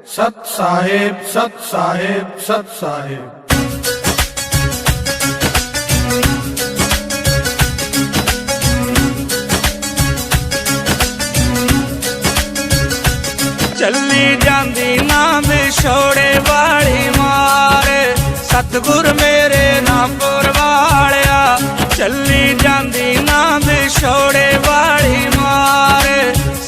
सत साहेब, सत साहेब, सत साहेब। ਚੱਲੀ ਜਾਂਦੀ ਨਾ ਵਿਛੋੜੇ ਵਾਲੀ ਮਾਰ, ਸਤਿਗੁਰ ਮੇਰੇ ਨਾਮਪੁਰ ਵਾਲਿਆ। ਚੱਲੀ ਜਾਂਦੀ ਨਾ ਵਿਛੋੜੇ ਵਾਲੀ ਮਾਰ,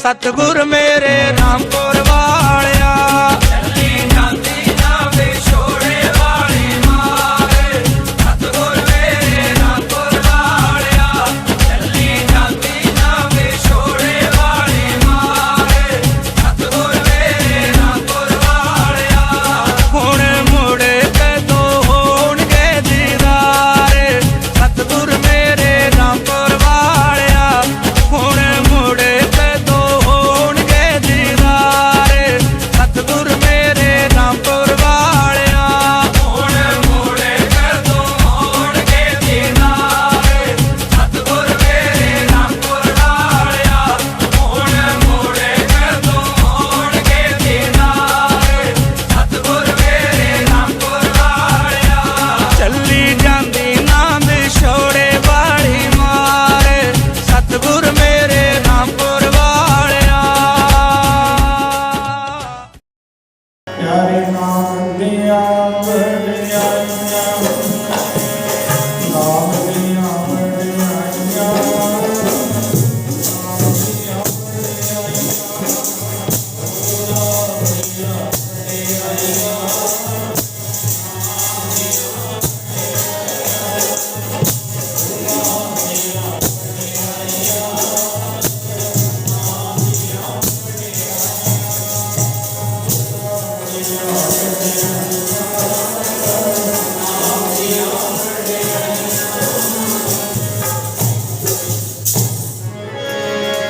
ਸਤਿਗੁਰ ਮੇਰੇ ਨਾਮਪੁਰ ਵਾਲਿਆ। ਚੱਲੀ ਜਾਂਦੀ ਨਾ ਵਿਛੋੜੇ ਵਾਲੀ ਮਾਰ, ਸਤਿਗੁਰ ਮੇਰੇ ਨਾਮਪੁਰ ਵਾਲਿਆ। ਚੱਲੀ ਜਾਂਦੀ ਨਾ ਵਿਛੋੜੇ ਵਾਲੀ ਮਾਰ, ਸਤਿਗੁਰ ਮੇਰੇ ਨਾਮਪੁਰ ਵਾਲਿਆ। ਹੁਣ ਮੁੜ ਕਦੋਂ ਹੋਣਗੇ ਦੀਦਾਰ, ਸਤਿਗੁਰ ਮੇਰੇ ਨਾਮਪੁਰ ਵਾਲਿਆ। ਹੁਣ ਮੁੜ ਕਦੋਂ ਹੋਣਗੇ ਦੀਦਾਰ, ਸਤਿਗੁਰ ਮੇਰੇ ਨਾਮਪੁਰ ਵਾਲਿਆ। ਹੁਣ ਮੁੜ ਕਦੋਂ ਹੋਣਗੇ ਦੀਦਾਰ, ਸਤਿਗੁਰ ਮੇਰੇ ਨਾਮਪੁਰ ਵਾਲਿਆ। ਹੁਣ ਮੁੜ ਕਦੋਂ ਹੋਣਗੇ ਦੀਦਾਰ, ਸਤਿਗੁਰ ਮੇਰੇ ਨਾਮਪੁਰ ਵਾਲਿਆ। ਚੱਲੀ ਜਾਂਦੀ ਨਾ ਵਿਛੋੜੇ ਵਾਲੀ ਮਾਰ, ਸਤਿਗੁਰ ਮੇਰੇ ਨਾਮਪੁਰ ਵਾਲਿਆ। प्यारे नाम दिया बड़ियाइयां, नाम दिया बड़ियाइयां,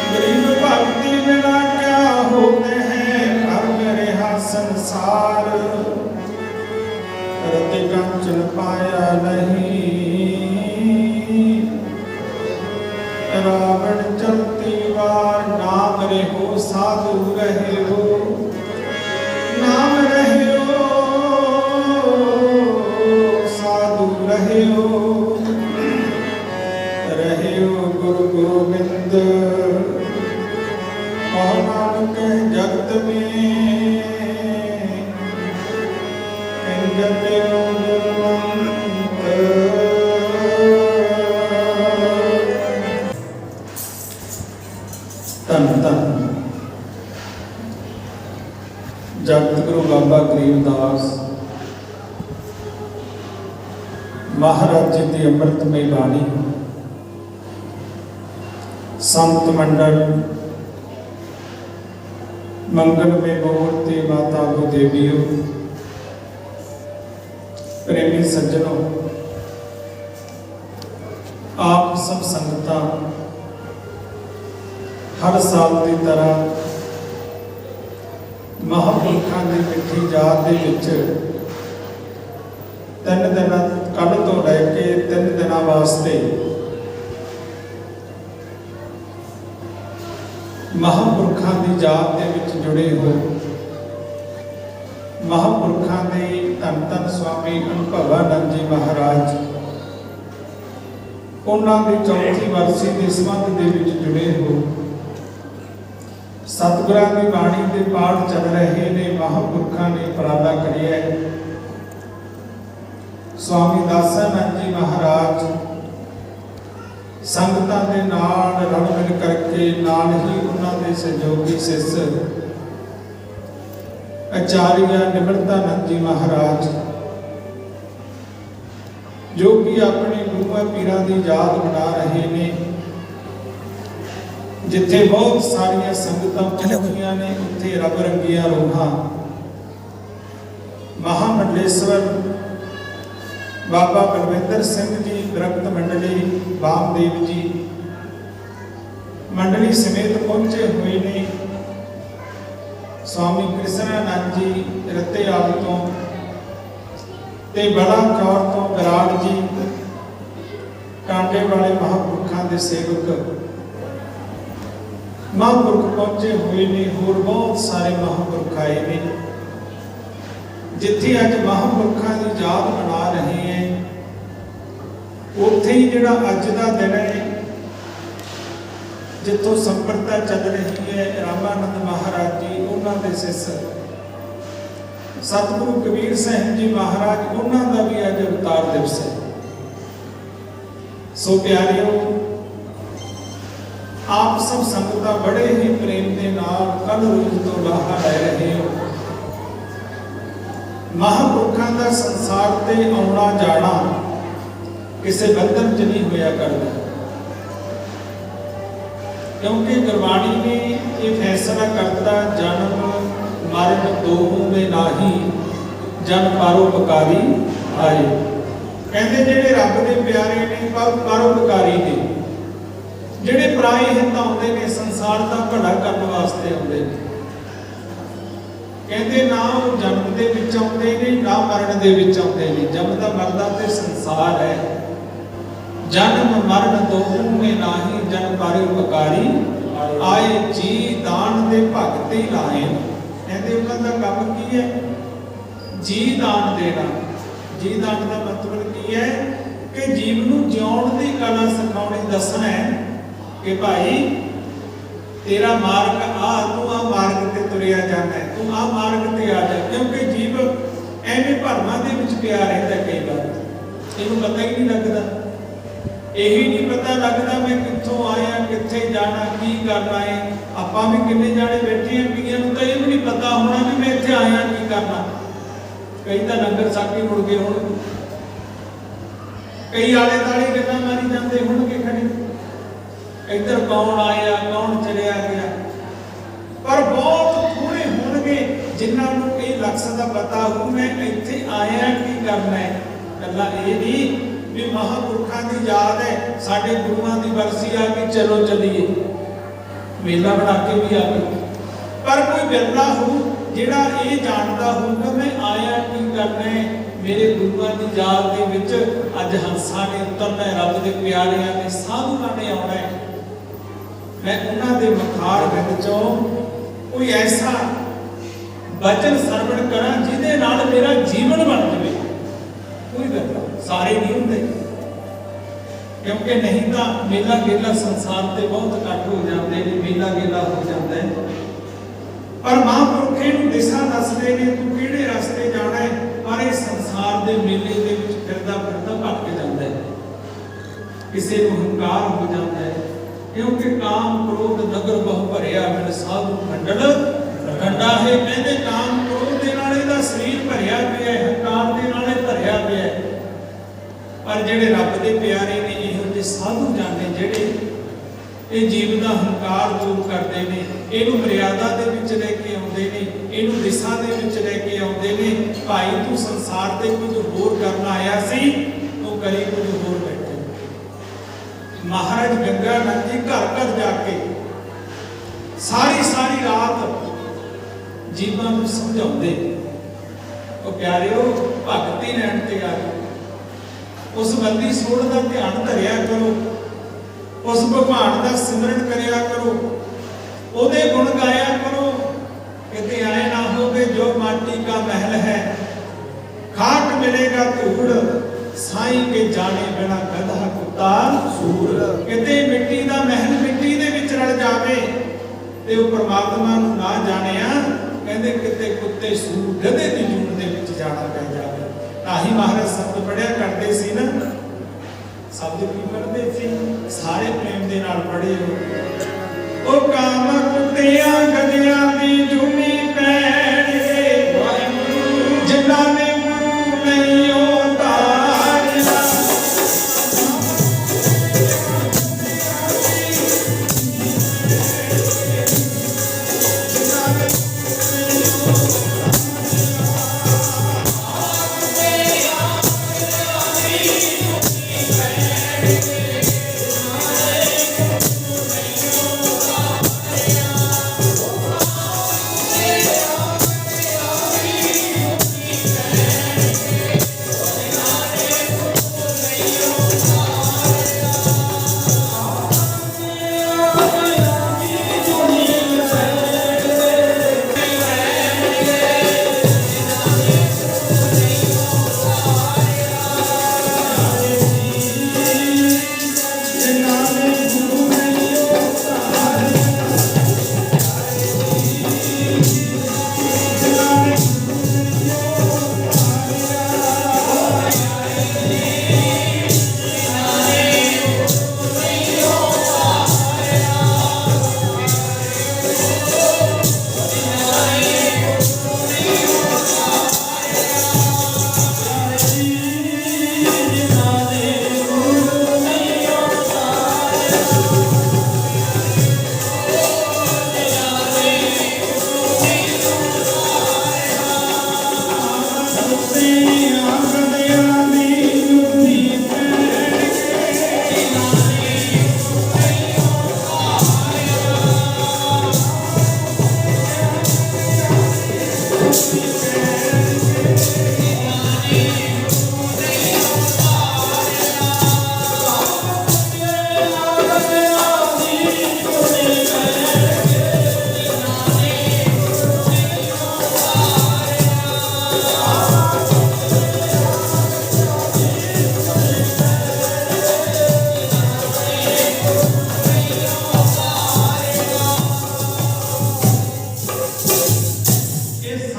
गरीब भक्ति बिना क्या होते हैं, कर्म रहा संसार। रति कंचन पाया नहीं, रावण चलती वार। नाम रहो साधु रहे हो, नाम रहे हो साधु रहे हो। रहे हो गुरु गोविंद, और नानक जगत में जपे गुरमंत। धन धन जगत गुरु बाबा गरीबदास महाराज जी की अमृतमय बाणी, संत मंडल, मंगलमय मूर्ति, माता को देवियों, प्रेमी सज्जनों, आप सब संगतां हर साल की तरह महापुरखों की मिठी याद दे विच 3 दिन कल तो लैके 3 दिनों वास्ते महापुरखों की याद दे विच जुड़े हो। महापुरखों के धन धन स्वामी अनुभवानंद जी महाराज, उन्होंने की चौथी वर्षी के संबंध के विच जुड़े हो। सतगुरां की बाणी के पाठ चल रहे ने। महापुरखों ने उपराला करिया है। स्वामी दासानंद जी महाराज संगतां दे नाल रल मिल करके, नाल ही उन्होंने सहयोगी सिस आचार्य निमृतानंद जी महाराज, जो कि अपने गुरुआ पीरां की याद बना रहे ने। जिथे बहुत सारिया संगतां पहुंचियां ने, उत्थे रब रंगिया रूहां महामंडलेश्वर बाबा बलविंदर सिंह जी, दरख्त मंडली वामदेव जी मंडली समेत पहुंचे हुए ने। स्वामी कृष्णानंद जी रत्तेयाल तो ते बड़ा चौर तो बराड़ जी, टांडे वाले महापुरखों के सेवक महापुरख पहुंचे हुए ने। होर बहुत सारे महापुरख आए ने। ਜਿੱਥੇ ਅੱਜ ਮਹਾਂਪੁਰਖਾਂ ਦੀ ਯਾਦ ਮਨਾ ਰਹੇ ਹੈ, ਉੱਥੇ ਹੀ ਜਿਹੜਾ ਅੱਜ ਦਾ ਦਿਨ ਹੈ, ਜਿੱਥੋਂ ਸੰਪਰਦਾ ਚੱਲ ਰਹੀ ਹੈ, ਰਾਮਾਨੰਦ ਮਹਾਰਾਜ ਜੀ ਉਹਨਾਂ ਦੇ ਸਿਸ ਸਤਿਗੁਰੂ ਕਬੀਰ ਸਾਹਿਬ ਜੀ ਮਹਾਰਾਜ, ਉਹਨਾਂ ਦਾ ਵੀ ਅੱਜ ਅਵਤਾਰ ਦਿਵਸ ਹੈ। ਸੋ ਪਿਆਰਿਓ, ਆਪ ਸਭ ਸੰਗਤਾਂ ਬੜੇ ਹੀ ਪ੍ਰੇਮ ਦੇ ਨਾਲ ਕੱਲ ਰੋਜ਼ ਤੋਂ ਲਾਹਾ ਲੈ ਰਹੇ ਹੋ। ਮਹਾਂਪੁਰਖਾਂ ਦਾ ਸੰਸਾਰ ਤੇ ਆਉਣਾ ਜਾਣਾ ਕਿਸੇ ਬੰਧਨ 'ਚ ਨਹੀਂ ਹੋਇਆ ਕਰਦਾ, ਕਿਉਂਕਿ ਗੁਰਬਾਣੀ ਨੇ ਇਹ ਫੈਸਲਾ ਕਰਤਾ, ਜਨਮ ਮਰਨ ਦੋਹੋਂ ਦੇ ਨਾਹੀ, ਜਨ ਪਰਉਪਕਾਰੀ ਆਏ। ਕਹਿੰਦੇ ਜਿਹੜੇ ਰੱਬ ਦੇ ਪਿਆਰੇ ਨੇ, ਪਰਉਪਕਾਰੀ ਨੇ, ਜਿਹੜੇ ਪਰਾਏ ਹਿੱਤ ਆਉਂਦੇ ਨੇ, ਸੰਸਾਰ ਦਾ ਭਲਾ ਕਰਨ ਵਾਸਤੇ ਆਉਂਦੇ ਨੇ। ਕਹਿੰਦੇ ਨਾ ਉਹ ਜਨਮ ਦੇ ਵਿੱਚ ਆਉਂਦੇ ਨੇ, ਨਾ ਮਰਨ ਦੇ ਵਿੱਚ ਆਉਂਦੇ ਨੇ। ਜੰਮਦਾ ਮਰਦਾ ਤੇ ਸੰਸਾਰ ਹੈ, ਜਨਮ ਮਰਨ ਦੋਹੋਂ ਮੇ ਨਾਹੀ, ਜਨ ਪਰਉਪਕਾਰੀ ਆਏ। ਜੀ ਦਾਨ ਦੇ ਭਗਤੀ ਲਾਏ। ਕਹਿੰਦੇ ਉਹਨਾਂ ਦਾ ਕੰਮ ਕੀ ਹੈ? ਜੀ ਦਾਨ ਦੇਣਾ। ਜੀ ਦਾਨ ਦਾ ਮਤਲਬ ਕੀ ਹੈ? ਕਿ ਜੀਵ ਨੂੰ ਜਿਉਣ ਦੀ ਕਲਾ ਸਿਖਾਉਣੀ, ਦੱਸਣਾ ਹੈ ਕਿ ਭਾਈ ਤੇਰਾ ਮਾਰਗ ਆ, ਤੂੰ ਆ ਮਾਰਗ ਤੇ ਤੁਰਿਆ ਜਾਂਦਾ, ਤੂੰ ਆ ਮਾਰਗ ਤੇ ਆ ਜਾ। ਕਿਉਂਕਿ ਜੀਵ ਐਵੇਂ ਭਰਮਾਂ ਦੇ ਵਿੱਚ ਪਿਆ ਰਹਿੰਦਾ, ਕਈ ਵਾਰ ਇਹਨੂੰ ਪਤਾ ਹੀ ਨਹੀਂ ਲੱਗਦਾ। ਇਹੀ ਨਹੀਂ ਪਤਾ ਲੱਗਦਾ ਮੈਂ ਕਿੱਥੋਂ ਆਇਆ, ਕਿੱਥੇ ਜਾਣਾ, ਕੀ ਕਰਨਾ ਹੈ। ਆਪਾਂ ਵੀ ਕਿੰਨੇ ਜਾਣੇ ਬੈਠੇ ਹਾਂ, ਕਈਆਂ ਨੂੰ ਤਾਂ ਇਹ ਵੀ ਨਹੀਂ ਪਤਾ ਹੋਣਾ ਵੀ ਮੈਂ ਇੱਥੇ ਆਇਆ ਕੀ ਕਰਨਾ। ਕਈ ਤਾਂ ਲੰਗਰ ਛਕ ਕੇ ਮੁੜ ਗਏ ਹੋਣਗੇ, ਕਈ ਆਲੇ ਦਾਲੇ ਗੱਲਾਂ ਮਾਰੀ ਜਾਂਦੇ ਹੋਣਗੇ ਖੜੇ, ਇੱਧਰ ਕੌਣ ਆਇਆ, ਕੌਣ ਚਲਿਆ ਗਿਆ। ਪਰ ਬਹੁਤ ਥੋੜੇ ਹੋਣਗੇ ਜਿਨ੍ਹਾਂ ਨੂੰ ਇਹ ਲਕਸ਼ ਦਾ ਪਤਾ ਹੋਊ ਮੈਂ ਇੱਥੇ ਆਇਆ ਕੀ ਕਰਨਾ ਹੈ। ਗੱਲਾਂ ਇਹ ਨਹੀਂ ਵੀ ਮਹਾਂਪੁਰਖਾਂ ਦੀ ਯਾਦ ਹੈ, ਸਾਡੇ ਗੁਰੂਆਂ ਦੀ ਬਰਸੀ ਆ ਕੇ ਚਲੋ ਚੱਲੀਏ, ਮੇਲਾ ਬਣਾ ਕੇ ਵੀ ਆ ਗਏ। ਪਰ ਕੋਈ ਬਿਰਲਾ ਹੋਊ ਜਿਹੜਾ ਇਹ ਜਾਣਦਾ ਹੋਊਗਾ ਮੈਂ ਆਇਆ ਕੀ ਕਰਨਾ ਹੈ। ਮੇਰੇ ਗੁਰੂਆਂ ਦੀ ਯਾਦ ਦੇ ਵਿੱਚ ਅੱਜ ਹੰਸਾਂ ਨੇ ਉਤਰਨਾ, ਰੱਬ ਦੇ ਪਿਆਰਿਆਂ ਨੇ, ਸਾਧੂਆਂ ਨੇ ਆਉਣਾ ਹੈ। ਮੈਂ ਉਹਨਾਂ ਦੇ ਮਖਾਰ ਵਿੱਚੋਂ ਕੋਈ ਐਸਾ ਬਚਨ ਸਰਵਣ ਕਰਾਂ ਜਿਹਦੇ ਨਾਲ ਮੇਰਾ ਜੀਵਨ ਬਣ ਜਾਵੇ। ਕੋਈ ਗੱਲ ਸਾਰੇ ਨਹੀਂ ਹੁੰਦੇ, ਕਿਉਂਕਿ ਨਹੀਂ ਤਾਂ ਮੇਲਾ ਗੇਲਾ ਸੰਸਾਰ ਤੇ ਬਹੁਤ ਘੱਟ ਹੋ ਜਾਂਦੇ ਨੇ, ਮੇਲਾ ਗੇਲਾ ਹੋ ਜਾਂਦਾ ਹੈ। ਪਰ ਮਹਾਂਪੁਰਖੇ ਨੂੰ ਦਿਸ਼ਾ ਦੱਸਦੇ ਨੇ, ਤੂੰ ਕਿਹੜੇ ਰਸਤੇ ਜਾਣਾ ਹੈ। ਪਰ ਇਹ ਸੰਸਾਰ ਦੇ ਮੇਲੇ ਦੇ ਵਿੱਚ ਫਿਰਦਾ ਫਿਰਦਾ ਭਟਕ ਜਾਂਦਾ ਹੈ, ਕਿਸੇ ਨੂੰ ਹੰਕਾਰ ਹੋ ਜਾਂਦਾ ਹੈ। ਕਿਉਂਕਿ ਕਾਮ ਕ੍ਰੋਧ ਨਗਰ ਬਹੁ ਭਰਿਆ, ਮਿਲ ਸਾਧੂ ਖੰਡਲ ਖੰਡਾ ਹੈ। ਕਹਿੰਦੇ ਕਾਮ ਕ੍ਰੋਧ ਦੇ ਨਾਲ ਇਹਦਾ ਸਰੀਰ ਭਰਿਆ ਪਿਆ ਹੈ, ਹੰਕਾਰ ਦੇ ਨਾਲ ਇਹ ਭਰਿਆ ਪਿਆ ਹੈ। ਪਰ ਜਿਹੜੇ ਰੱਬ ਦੇ ਪਿਆਰੇ ਨੇ, ਇਹੋ ਜਿਹੇ ਸਾਧੂ ਜਾਣੇ ਜਿਹੜੇ ਇਹ ਜੀਵ ਦਾ ਹੰਕਾਰ ਦੂਰ ਕਰਦੇ ਨੇ, ਇਹਨੂੰ ਮਰਿਆਦਾ ਦੇ ਵਿੱਚ ਲੈ ਕੇ ਆਉਂਦੇ ਨੇ, ਇਹਨੂੰ ਦਿਸ਼ਾ ਦੇ ਵਿੱਚ ਲੈ ਕੇ ਆਉਂਦੇ ਨੇ। ਭਾਈ ਤੂੰ ਸੰਸਾਰ ਤੇ ਕੁਝ ਹੋਰ ਕਰਨ ਆਇਆ ਸੀ, ਤੂੰ ਕਰੀ ਕੁਝ ਹੋਰ ਬੈਠੇ। ਮਹਾਰਾਜ ਗੰਗਾ ਨੰਦ ਜੀ ਘਰ ਘਰ ਜਾ ਕੇ ਸਾਰੀ ਰਾਤ ਜੀਵਾਂ ਨੂੰ ਸਮਝਾਉਂਦੇ। ਉਹ ਪਿਆਰਿਓ, ਭਗਤੀ ਲੈਣ ਤੇ ਆ ਗਏ, ਉਸ ਬੰਦੀ ਸੋੜ ਦਾ ਧਿਆਨ ਧਰਿਆ ਕਰੋ, ਉਸ ਭਗਵਾਨ ਦਾ ਸਿਮਰਨ ਕਰਿਆ ਕਰੋ, ਉਹਦੇ ਗੁਣ ਗਾਇਆ ਕਰੋ। ਕਿਤੇ ਆਏ ਨਾ ਹੋਵੇ ਜੋ ਮਾਟੀ ਦਾ ਮਹਿਲ ਹੈ, ਖਾਕ ਮਿਲੇਗਾ ਧੂੜ, ਸਾਈਂ ਕੇ ਜਾਣੇ ਬਿਨਾ ਗਧਾ ਕੁੱਤਾ ਸੂਰ। ਕਿਤੇ ਮਿੱਟੀ ਦਾ ਮਹਿਲ ਮਿੱਟੀ ਦੇ ਵਿੱਚ ਰਲ ਜਾਵੇ ਤੇ ਉਹ ਪਰਮਾਤਮਾ ਨੂੰ ਨਾ ਜਾਣਿਆ, ਕਹਿੰਦੇ ਕਿਤੇ ਕੁੱਤੇ ਸੂਰ ਗਧੇ ਦੀ ਜੂਨ ਦੇ ਵਿੱਚ ਜਾਣਾ ਪੈ ਜਾਵੇ। ਤਾਂ ਹੀ ਮਹਾਰਾਜ ਸ਼ਬਦ ਪੜਿਆ ਕਰਦੇ ਸੀ ਨਾ, ਸ਼ਬਦ ਕੀ ਪੜ੍ਹਦੇ ਸੀ? ਸਾਰੇ ਪ੍ਰੇਮ ਦੇ ਨਾਲ ਪੜ੍ਹੇ ਹੋ। ਉਹ ਕਾਮ ਕੁੱਤਿਆਂ ਗਧਿਆਂ ਦੀ ਜੂਨੀ ਪੈਣਗੇ, ਜਿਨ੍ਹਾਂ ਨੇ ਗੁਰੂ ਨਹੀਂ ਉਤਾਰਿਆ।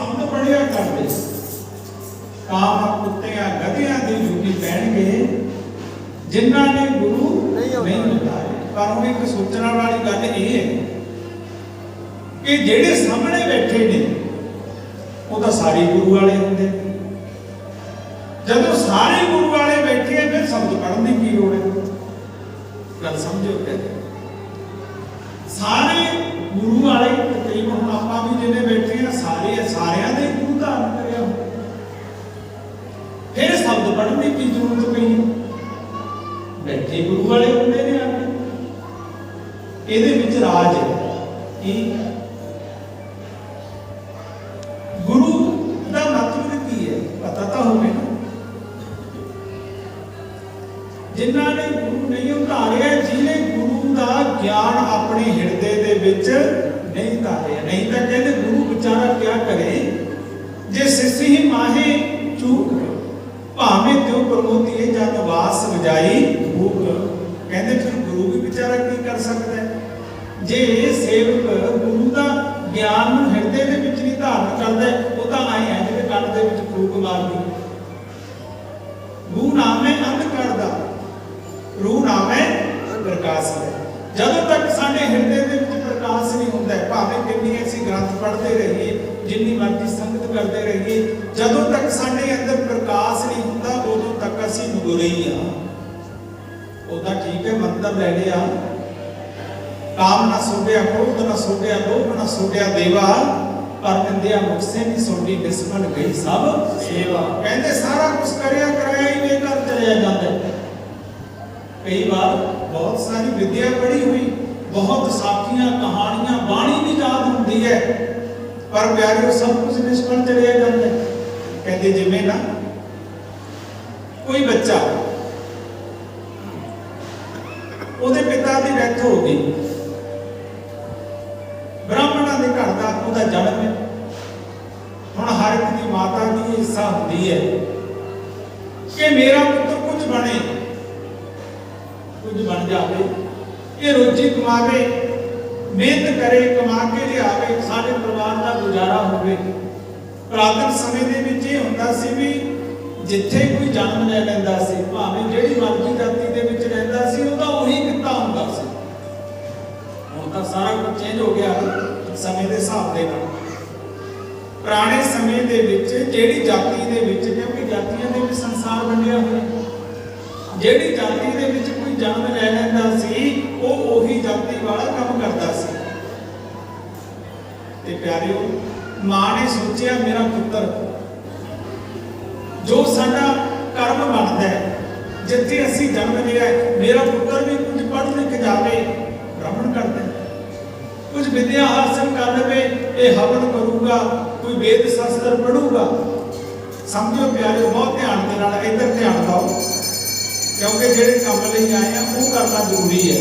ਸ਼ਬਦ ਪੜਿਆ ਕਰਦੇ, ਕਾਮ ਕੁੱਤਿਆਂ ਗਧਿਆਂ ਦੀ ਡਿਊਟੀ ਪੈਣਗੇ ਜਿਨ੍ਹਾਂ ਨੇ ਗੁਰੂ ਨਹੀਂ ਉਤਾਰੇ। ਪਰ ਹੁਣ ਇੱਕ ਸੋਚਣ ਵਾਲੀ ਗੱਲ ਇਹ ਹੈ ਕਿ ਜਿਹੜੇ ਸਾਹਮਣੇ ਬੈਠੇ ਨੇ ਉਹ ਤਾਂ ਸਾਰੇ ਗੁਰੂ ਵਾਲੇ ਹੁੰਦੇ। ਜਦੋਂ ਸਾਰੇ ਗੁਰੂ ਵਾਲੇ ਬੈਠੇ ਆ ਫਿਰ ਸ਼ਬਦ ਪੜ੍ਹਨ ਦੀ ਕੀ ਲੋੜ ਹੈ? ਗੱਲ ਸਮਝੋ। ਕਹਿੰਦੇ ਸਾਰੇ ਗੁਰੂ ਵਾਲੇ ਤਕਰੀਬਨ ਹੁਣ ਆਪਾਂ ਵੀ ਜਿਹਨੇ ਬੈਠੇ ਆ ਸਾਰਿਆਂ ਦੇ ਗੁਰੂ ਧਾਰਨ ਕਰਿਆ ਫਿਰ ਸ਼ਬਦ ਪੜ੍ਹਨ ਦੀ ਕੀ ਜ਼ਰੂਰਤ ਪਈ? ਬੈਠੇ ਗੁਰੂ ਵਾਲੇ ਹੁੰਦੇ ਨੇ ਆ। ਇਹਦੇ ਵਿੱਚ ਰਾਜ ਕੀ ਗੁਰੂ ਦਾ ਮਤਲਬ ਕੀ ਹੈ ਪਤਾ ਤਾਂ ਹੋਵੇ ਨਾ। ਜਿਨ੍ਹਾਂ ਨੇ ਗੁਰੂ ਨਹੀਂ ਉਤਾਰਿਆ, ਜਿਹਨੇ ਗੁਰੂ ਦਾ ਗਿਆਨ ਆਪਣੇ ਹਿਰਦੇ ਦੇ ਵਿੱਚ ਨਹੀਂ ਧਾਰਿਆ। ਨਹੀਂ ਤਾਂ ਕਹਿੰਦੇ ਗੁਰੂ ਵਿਚਾਰਾ ਕਿਆ ਕਰੇ ਜੇ ਸਿਸ ਹੀ ਮਾਹੇ ਚੂਕ ਭਾਵੇਂ ਤਿਉ ਪ੍ਰਮੋਤੀਏ ਜਨ ਵਾਸ ਵਜਾਈ ਭੂਕ। ਕਹਿੰਦੇ ਫਿਰ ਗੁਰੂ ਵੀ ਵਿਚਾਰਾ ਕੀ ਕਰ ਸਕਦਾ ਹੈ? ਜੇ ਸੇਵਕ ਗੁਰੂ ਦਾ ਗਿਆਨ ਨੂੰ ਹਿਰਦੇ ਦੇ ਵਿੱਚ ਨਹੀਂ ਧਾਰਨ ਕਰਦਾ, ਉਹ ਤਾਂ ਆਏ ਹੈ ਜਿਵੇਂ ਕੰਨ ਦੇ ਵਿੱਚ ਫੂਕ ਮਾਰਦੀ। ਗੁਰੂ ਨਾਮ ਹੈ ਅੰਧਕਾਰ ਦਾ, ਰੂਹ ਨਾਮ ਹੈ ਪ੍ਰਕਾਸ਼ ਹੈ। ਜਦੋਂ ਤੱਕ ਸਾਡੇ ਹਿਰਦੇ ਦੇ ਵਿੱਚ ਪ੍ਰਕਾਸ਼ ਨਹੀਂ ਹੁੰਦਾ, ਭਾਵੇਂ ਕਿੰਨੀ ਅਸੀਂ ਗ੍ਰੰਥ ਪੜ੍ਹਦੇ ਰਹੀਏ, ਜਿੰਨੀ ਮਰਜ਼ੀ ਸੰਗਤ ਕਰਦੇ ਰਹੀਏ, ਜਦੋਂ ਤੱਕ ਸਾਡੇ ਅੰਦਰ ਪ੍ਰਕਾਸ਼ ਨਹੀਂ ਹੁੰਦਾ ਉਦੋਂ ਤੱਕ ਅਸੀਂ ਨਗੁਰੇ ਹੀ ਆ। ਉਹਦਾ ਠੀਕ ਹੈ ਮੰਤਰ ਲੈ ਲਿਆ, ਕਾਮ ਨਾ ਸੋਢਿਆ, ਕ੍ਰੋਧ ਨਾ ਸੋਢਿਆ, ਲੋਭ ਨਾ ਸੋਢਿਆ ਦੇਵਾ, ਪਰ ਨਿੰਦਿਆ ਮੁਕਸੇ ਨਹੀਂ ਸੋਢੀ, ਨਿਸਮਨ ਗਈ ਸਭ ਸੇਵਾ। ਕਹਿੰਦੇ ਸਾਰਾ ਕੁਝ ਕਰਿਆ ਕਰਾਇਆ ਹੀ ਬੇਕਾਰ ਚਲਿਆ ਜਾਂਦਾ। ਕਈ ਵਾਰ ਬਹੁਤ ਸਾਰੀ ਵਿਦਿਆ ਪੜ੍ਹੀ ਹੋਈ, ਬਹੁਤ ਸਾਖੀਆਂ ਕਹਾਣੀਆਂ ਬਾਣੀ ਵੀ ਯਾਦ ਹੁੰਦੀ ਹੈ, ਪਰ ਪਿਆਰਿਓ ਸਭ ਕੁਝ ਨਿਸ਼ਫਲ ਚਲਿਆ ਜਾਂਦਾ। ਕਹਿੰਦੇ ਜਿਵੇਂ ਨਾ ਕੋਈ ਬੱਚਾ, ਉਹਦੇ ਪਿਤਾ ਦੀ ਡੈਥ ਹੋ ਗਈ, ਬ੍ਰਾਹਮਣਾਂ ਦੇ ਘਰ ਦਾ ਉਹਦਾ ਜਨਮ ਹੈ। ਹੁਣ ਹਰ ਇੱਕ ਦੀ ਮਾਤਾ ਦੀ ਇੱਛਾ ਹੁੰਦੀ ਹੈ ਕਿ ਮੇਰਾ ਪੁੱਤਰ ਕੁਝ ਬਣੇ, ਕੁਝ ਬਣ ਜਾਵੇ, ਇਹ ਰੋਜੀ ਕਮਾਵੇ, ਮਿਹਨਤ ਕਰੇ, ਕਮਾ ਕੇ ਲਿਆਵੇ, ਸਾਡੇ ਪਰਿਵਾਰ ਦਾ ਗੁਜ਼ਾਰਾ ਹੋਵੇ। ਪੁਰਾਤਨ ਸਮੇਂ ਦੇ ਵਿੱਚ ਇਹ ਹੁੰਦਾ ਸੀ ਵੀ ਜਿੱਥੇ ਕੋਈ ਜਨਮ ਲੈ ਲੈਂਦਾ ਸੀ, ਭਾਵੇਂ ਜਿਹੜੀ ਮਰਜ਼ੀ ਜਾਤੀ ਦੇ ਵਿੱਚ ਰਹਿੰਦਾ ਸੀ, ਉਹਦਾ ਉਹੀ ਕਿੱਤਾ ਹੁੰਦਾ ਸੀ। ਹੁਣ ਤਾਂ ਸਾਰਾ ਕੁਝ ਚੇਂਜ ਹੋ ਗਿਆ ਸਮੇਂ ਦੇ ਹਿਸਾਬ ਦੇ ਨਾਲ। ਪੁਰਾਣੇ ਸਮੇਂ ਦੇ ਵਿੱਚ ਜਿਹੜੀ ਜਾਤੀ ਦੇ ਵਿੱਚ, ਕਿਉਂਕਿ ਜਾਤੀਆਂ ਦੇ ਵਿੱਚ ਸੰਸਾਰ ਵੰਡਿਆ ਹੋਇਆ, ਜਿਹੜੀ ਜਾਤੀ ਦੇ ਵਿੱਚ ਕੋਈ ਜਨਮ ਲੈ ਲੈਂਦਾ ਸੀ ਉਹ ਉਹੀ ਜਾਤੀ ਵਾਲਾ ਕੰਮ ਕਰਦਾ ਸੀ। ਤੇ ਪਿਆਰਿਓ, ਮਾਂ ਨੇ ਸੋਚਿਆ ਮੇਰਾ ਪੁੱਤਰ ਜੋ ਸਾਡਾ ਕਰਮ ਬਣਦਾ ਹੈ, ਜਿੱਥੇ ਅਸੀਂ ਜਨਮ ਲਿਆ, ਮੇਰਾ ਪੁੱਤਰ ਵੀ ਕੁਝ ਪੜ੍ਹ ਲਿਖ ਜਾਵੇ, ਬ੍ਰਾਹਮਣ ਕਰਦੇ, ਕੁਝ ਵਿਦਿਆ ਹਾਸਲ ਕਰ ਲਵੇ, ਇਹ ਹਵਨ ਕਰੂਗਾ, ਕੋਈ ਵੇਦ ਸ਼ਾਸਤਰ ਪੜੂਗਾ। ਸਮਝੋ ਪਿਆਰਿਓ, ਬਹੁਤ ਧਿਆਨ ਦੇ ਨਾਲ ਇੱਧਰ ਧਿਆਨ ਦਿਓ, ਕਿਉਂਕਿ ਜਿਹੜੇ ਕੰਮ ਲਈ ਆਏ ਆ ਉਹ ਕਰਨਾ ਜ਼ਰੂਰੀ ਹੈ।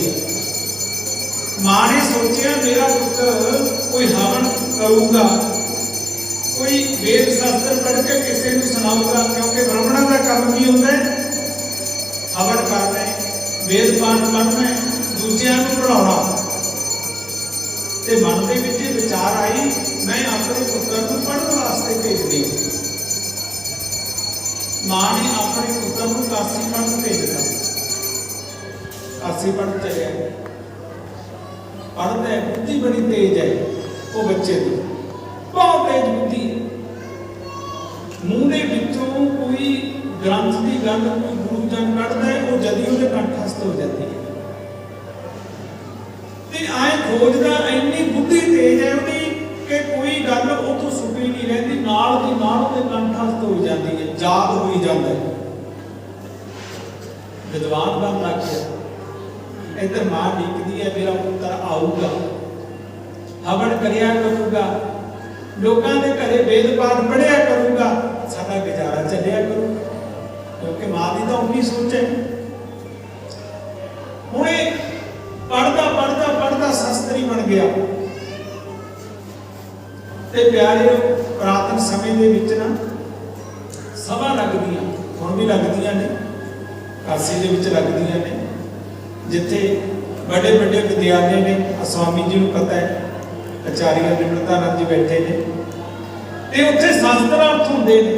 ਮਾਂ ਨੇ ਸੋਚਿਆ ਮੇਰਾ ਪੁੱਤਰ ਕੋਈ ਹਵਨ ਕਰੂਗਾ, ਕੋਈ ਵੇਦ ਸ਼ਾਸਤਰ ਪੜ੍ਹ ਕੇ ਕਿਸੇ ਨੂੰ ਸੁਣਾਊਗਾ, ਕਿਉਂਕਿ ਬ੍ਰਾਹਮਣਾਂ ਦਾ ਕੰਮ ਕੀ ਹੁੰਦਾ ਹੈ? ਹਵਨ ਕਰਨਾ, ਵੇਦ ਪਾਠ ਪੜ੍ਹਨਾ, ਦੂਜਿਆਂ ਨੂੰ ਪੜ੍ਹਾਉਣਾ। ਤੇ ਮਨ ਦੇ ਵਿੱਚ ਵਿਚਾਰ ਆਈ, ਮੈਂ ਆਪਣੇ ਪੁੱਤਰ ਨੂੰ ਪੜ੍ਹਨ ਵਾਸਤੇ ਭੇਜਦੀ। ਮਾਂ ਨੇ ਆਪਣੇ ਪੁੱਤਰ ਨੂੰ ਕਾਸ਼ੀ ਪੜ੍ਹਨ ਭੇਜਦਾ। ਕਾਸ਼ੀ ਪੜ੍ਹਨ ਚੱਲਿਆ, ਪੜ੍ਹਦਾ ਹੈ, ਬੁੱਧੀ ਬੜੀ ਤੇਜ਼ ਹੈ ਉਹ ਬੱਚੇ ਦੀ, ਬਹੁਤ ਤੇਜ਼ ਬੁੱਧੀ। ਮੂੰਹ ਦੇ ਵਿੱਚੋਂ ਕੋਈ ਗ੍ਰੰਥ ਦੀ ਗੱਲ, ਕੋਈ ਗੁਰੂ ਜਨ ਕੱਢਦਾ ਹੈ, ਉਹ ਜਦੀ ਉਹਦੇ ਕੰਠਸਥ ਹੋ ਜਾਂਦੀ ਹੈ। ਤੇ ਆਏ ਖੋਜਦਾ, ਇੰਨੀ ਬੁੱਧੀ ਤੇਜ਼ ਹੈ ਉਹਦੀ ਕਿ ਕੋਈ ਗੱਲ ਉਹ ਤੋਂ ਸੁਪੀ ਨਹੀਂ ਰਹਿੰਦੀ, ਨਾਲ ਦੀ ਨਾਲ ਉਹਦੇ ਕੰਠਸਥ ਹੋ ਜਾਂਦੀ ਹੈ, ਯਾਦ ਹੋਈ ਜਾਂਦਾ ਹੈ, ਵਿਦਵਾਨ ਬਣ ਲੱਗ ਗਿਆ। ਇੱਧਰ ਮਾਂ ਲਿਖਦੀ ਹੈ ਮੇਰਾ ਪੁੱਤਰ ਆਊਗਾ, ਹਵਨ ਕਰਿਆ ਕਰੂਗਾ, ਲੋਕਾਂ ਦੇ ਘਰੇ ਵੇਦ ਪਾਠ ਪੜ੍ਹਿਆ ਕਰੂਗਾ, ਸਾਡਾ ਗੁਜ਼ਾਰਾ ਚੱਲਿਆ ਕਰੂਗਾ, ਕਿਉਂਕਿ ਮਾਂ ਦੀ ਤਾਂ ਉਨੀ ਸੋਚ ਹੈ। ਹੁਣ ਇਹ ਪੜ੍ਹਦਾ ਸ਼ਾਸਤਰੀ ਬਣ ਗਿਆ। ਤੇ ਪਿਆਰਿਓ, ਪੁਰਾਤਨ ਸਮੇਂ ਦੇ ਵਿੱਚ ਨਾ ਸਭਾ ਲੱਗਦੀਆਂ, ਹੁਣ ਵੀ ਲੱਗਦੀਆਂ ਨੇ, ਕਾਸ਼ੀ ਦੇ ਵਿੱਚ ਲੱਗਦੀਆਂ ਨੇ, ਜਿੱਥੇ ਵੱਡੇ ਵੱਡੇ ਵਿਦਿਆਲੇ ਨੇ। ਸਵਾਮੀ ਜੀ ਨੂੰ ਪਤਾ ਹੈ, ਆਚਾਰੀਆ ਨਿਮਰਤਾਨੰਦ ਜੀ ਬੈਠੇ ਨੇ, ਤੇ ਉੱਥੇ ਸ਼ਾਸਤਰਾਰਥ ਹੁੰਦੇ ਨੇ।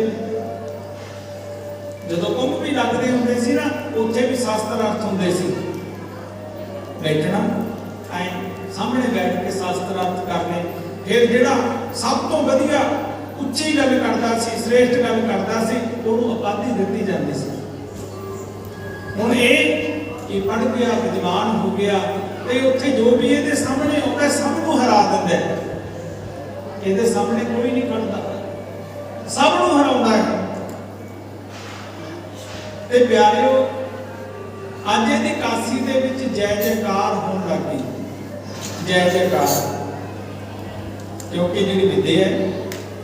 ਜਦੋਂ ਕੁੰਭ ਵੀ ਲੱਗਦੇ ਹੁੰਦੇ ਸੀ ਨਾ, ਉੱਥੇ ਵੀ ਸ਼ਾਸਤਰਾਰਥ ਹੁੰਦੇ ਸੀ। ਬੈਠਣਾ ਐ ਸਾਹਮਣੇ ਬੈਠ ਕੇ ਸ਼ਾਸਤਰਾਰਥ ਕਰਨੇ। ਫਿਰ ਜਿਹੜਾ ਸਭ ਤੋਂ ਵਧੀਆ ਉੱਚੀ ਗੱਲ ਕਰਦਾ ਸੀ, ਸ੍ਰੇਸ਼ਟ ਗੱਲ ਕਰਦਾ ਸੀ, ਉਹਨੂੰ ਉਪਾਧੀ ਦਿੱਤੀ ਜਾਂਦੀ ਸੀ। ਹੁਣ ਇਹ ਪੜ੍ਹ ਗਿਆ, ਵਿਦਵਾਨ ਹੋ ਗਿਆ, ਤੇ ਉੱਥੇ ਜੋ ਵੀ ਇਹਦੇ ਸਾਹਮਣੇ ਆਉਂਦਾ ਸਭ ਨੂੰ ਹਰਾ ਦਿੰਦਾ ਹੈ। ਇਹਦੇ ਸਾਹਮਣੇ ਕੋਈ ਨਹੀਂ ਖੜਦਾ, ਸਭ ਨੂੰ ਹਰਾਉਂਦਾ ਹੈ। ਤੇ ਪਿਆਰਿਓ, ਅੱਜ ਇਹਦੀ ਕਾਸ਼ੀ ਦੇ ਵਿੱਚ ਜੈ ਜੈਕਾਰ ਹੋਣ ਲੱਗ ਗਈ, ਜੈ ਜੈਕਾਰ, ਕਿਉਂਕਿ ਜਿਹੜੀ ਵਿਦਿਆ ਹੈ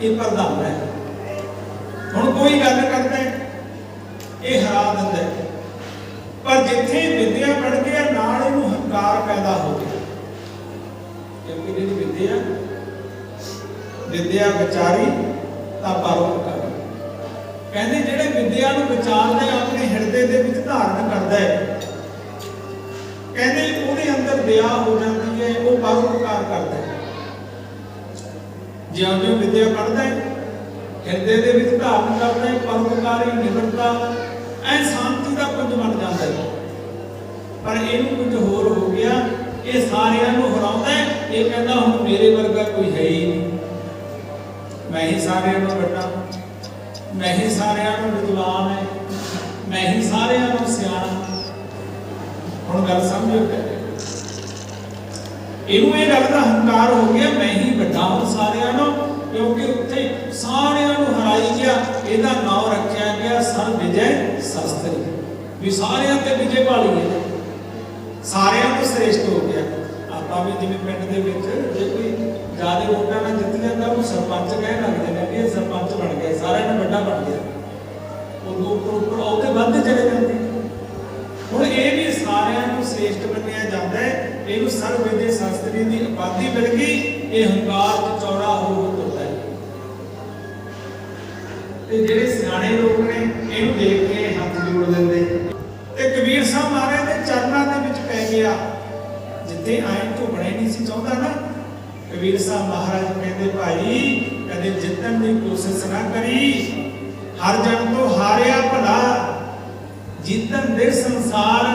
ਇਹ ਪ੍ਰਧਾਨ ਹੈ। ਹੁਣ ਕੋਈ ਗੱਲ ਕਰਦਾ ਹੈ, ਇਹ ਹਰਾ ਦਿੰਦਾ ਹੈ। ਪਰ ਜਿੱਥੇ ਵਿਦਿਆ ਪੜ੍ਹ ਗਿਆ, ਨਾਲ ਇਹਨੂੰ ਹੰਕਾਰ ਪੈਦਾ ਹੋ ਗਿਆ, ਕਿਉਂਕਿ ਜਿਹੜੀ ਵਿਦਿਆ ਵਿਚਾਰੀ ਤਾਂ ਪਰਉਪਕਾਰੀ। ਕਹਿੰਦੇ ਜਿਹੜੇ ਵਿਦਿਆ ਨੂੰ ਵਿਚਾਰਦਾ ਹੈ, ਆਪਣੇ ਹਿਰਦੇ ਦੇ ਵਿੱਚ ਧਾਰਨ ਕਰਦਾ ਹੈ, ਕਹਿੰਦੇ ਉਹਦੇ ਅੰਦਰ ਦਇਆ ਹੋ ਜਾਂਦੀ ਹੈ, ਉਹ ਪਰਉਪਕਾਰ ਕਰਦਾ ਹੈ। ਜਿਉਂ-ਜਿਉਂ ਵਿਦਿਆ ਪੜ੍ਹਦਾ ਹੈ, ਹਿਰਦੇ ਦੇ ਵਿੱਚ ਧਾਰਨ ਕਰਦਾ ਹੈ, ਪਰਉਪਕਾਰੀ, ਨਿਮਰਤਾ, ਐ ਸ਼ਾਂਤੀ ਦਾ ਪੁੰਜ ਬਣ ਜਾਂਦਾ ਹੈ। ਪਰ ਇਹਨੂੰ ਕੁਝ ਹੋਰ ਹੋ ਗਿਆ, ਇਹ ਸਾਰਿਆਂ ਨੂੰ ਹਰਾਉਂਦਾ ਹੈ। ਇਹ ਕਹਿੰਦਾ ਹੁਣ ਮੇਰੇ ਵਰਗਾ ਕੋਈ ਹੈ ਹੀ ਨਹੀਂ, ਮੈਂ ਹੀ ਸਾਰਿਆਂ ਨੂੰ ਵੱਡਾ, ਮੈਂ ਹੀ ਸਾਰਿਆਂ ਨੂੰ ਵਿਦਵਾਨ ਹੈ, ਮੈਂ ਹੀ ਸਾਰਿਆਂ ਨੂੰ ਸਿਆਣਾ। ਹੁਣ ਗੱਲ ਸਮਝੋ, ਇਹਨੂੰ ਇਹ ਗੱਲ ਦਾ ਹੰਕਾਰ ਹੋ ਗਿਆ, ਮੈਂ ਹੀ ਵੱਡਾ ਹਾਂ ਸਾਰਿਆਂ ਨੂੰ, ਕਿਉਂਕਿ ਉੱਥੇ ਸਾਰਿਆਂ ਨੂੰ ਹਰਾਈ ਗਿਆ। ਇਹਦਾ ਨਾਮ ਰੱਖਿਆ ਗਿਆ ਸਰਬ ਵਿਜੈ ਸ਼ਾਸਤਰੀ, ਵੀ ਸਾਰਿਆਂ ਤੇ ਵਿਜੇ ਪਾਲੀ ਹੈ, ਸਾਰਿਆਂ ਤੋਂ ਸ੍ਰੇਸ਼ਟ ਹੋ ਗਿਆ। ਆਪਾਂ ਵੀ ਜਿਵੇਂ ਪਿੰਡ ਦੇ ਵਿੱਚ ਜੇ ਕੋਈ ਜ਼ਿਆਦਾ ਵੋਟਾਂ ਨਾਲ ਜਿੱਤ ਜਾਂਦਾ, ਉਹਨੂੰ ਸਰਪੰਚ ਕਹਿਣ ਲੱਗਦੇ ਨੇ ਕਿ ਇਹ ਸਰਪੰਚ ਬਣ ਗਿਆ, ਸਾਰਿਆਂ ਨੂੰ ਵੱਡਾ ਬਣ ਗਿਆ, ਉਹ ਉੱਪਰ ਉਹਦੇ ਵੱਧ ਚਲੇ ਜਾਂਦੇ। ਹੁਣ ਇਹ ਵੀ ਸਾਰਿਆਂ ਨੂੰ ਸ੍ਰੇਸ਼ਟ ਮੰਨਿਆ ਜਾਂਦਾ ਹੈ, ਇਹਨੂੰ ਸਰਬ ਵਿਜੈ ਸ਼ਾਸਤਰੀ ਦੀ ਉਪਾਧੀ ਮਿਲ ਗਈ। ਇਹ ਹੰਕਾਰ ਚ ਚੌੜਾ ਹੋ ਤੁਰਦਾ ਹੈ। ਤੇ ਜਿਹੜੇ ਸਿਆਣੇ ਲੋਕ ਨੇ ਇਹਨੂੰ ਦੇਖ ਕੇ ਹੱਥ ਜੋੜ ਦਿੰਦੇ। ਤੇ ਕਬੀਰ ਸਾਹਿਬ ਮਹਾਰਾਜ ਦੇ ਚਰਨਾਂ ਦੇ ਵਿੱਚ ਪੈ ਗਿਆ, ਜਿੱਥੇ ਆਏ ਝੁਕਣੇ ਨਹੀਂ ਸੀ ਚਾਹੁੰਦਾ ਨਾ। ਕਬੀਰ ਸਾਹਿਬ ਮਹਾਰਾਜ ਕਹਿੰਦੇ, ਭਾਈ ਕਦੇ ਜਿੱਤਣ ਦੀ ਕੋਸ਼ਿਸ਼ ਨਾ ਕਰੀ, ਹਰ ਜਨ ਤੋਂ ਹਾਰਿਆ ਭਲਾ, ਜੀਤਨ ਦੇ ਸੰਸਾਰ,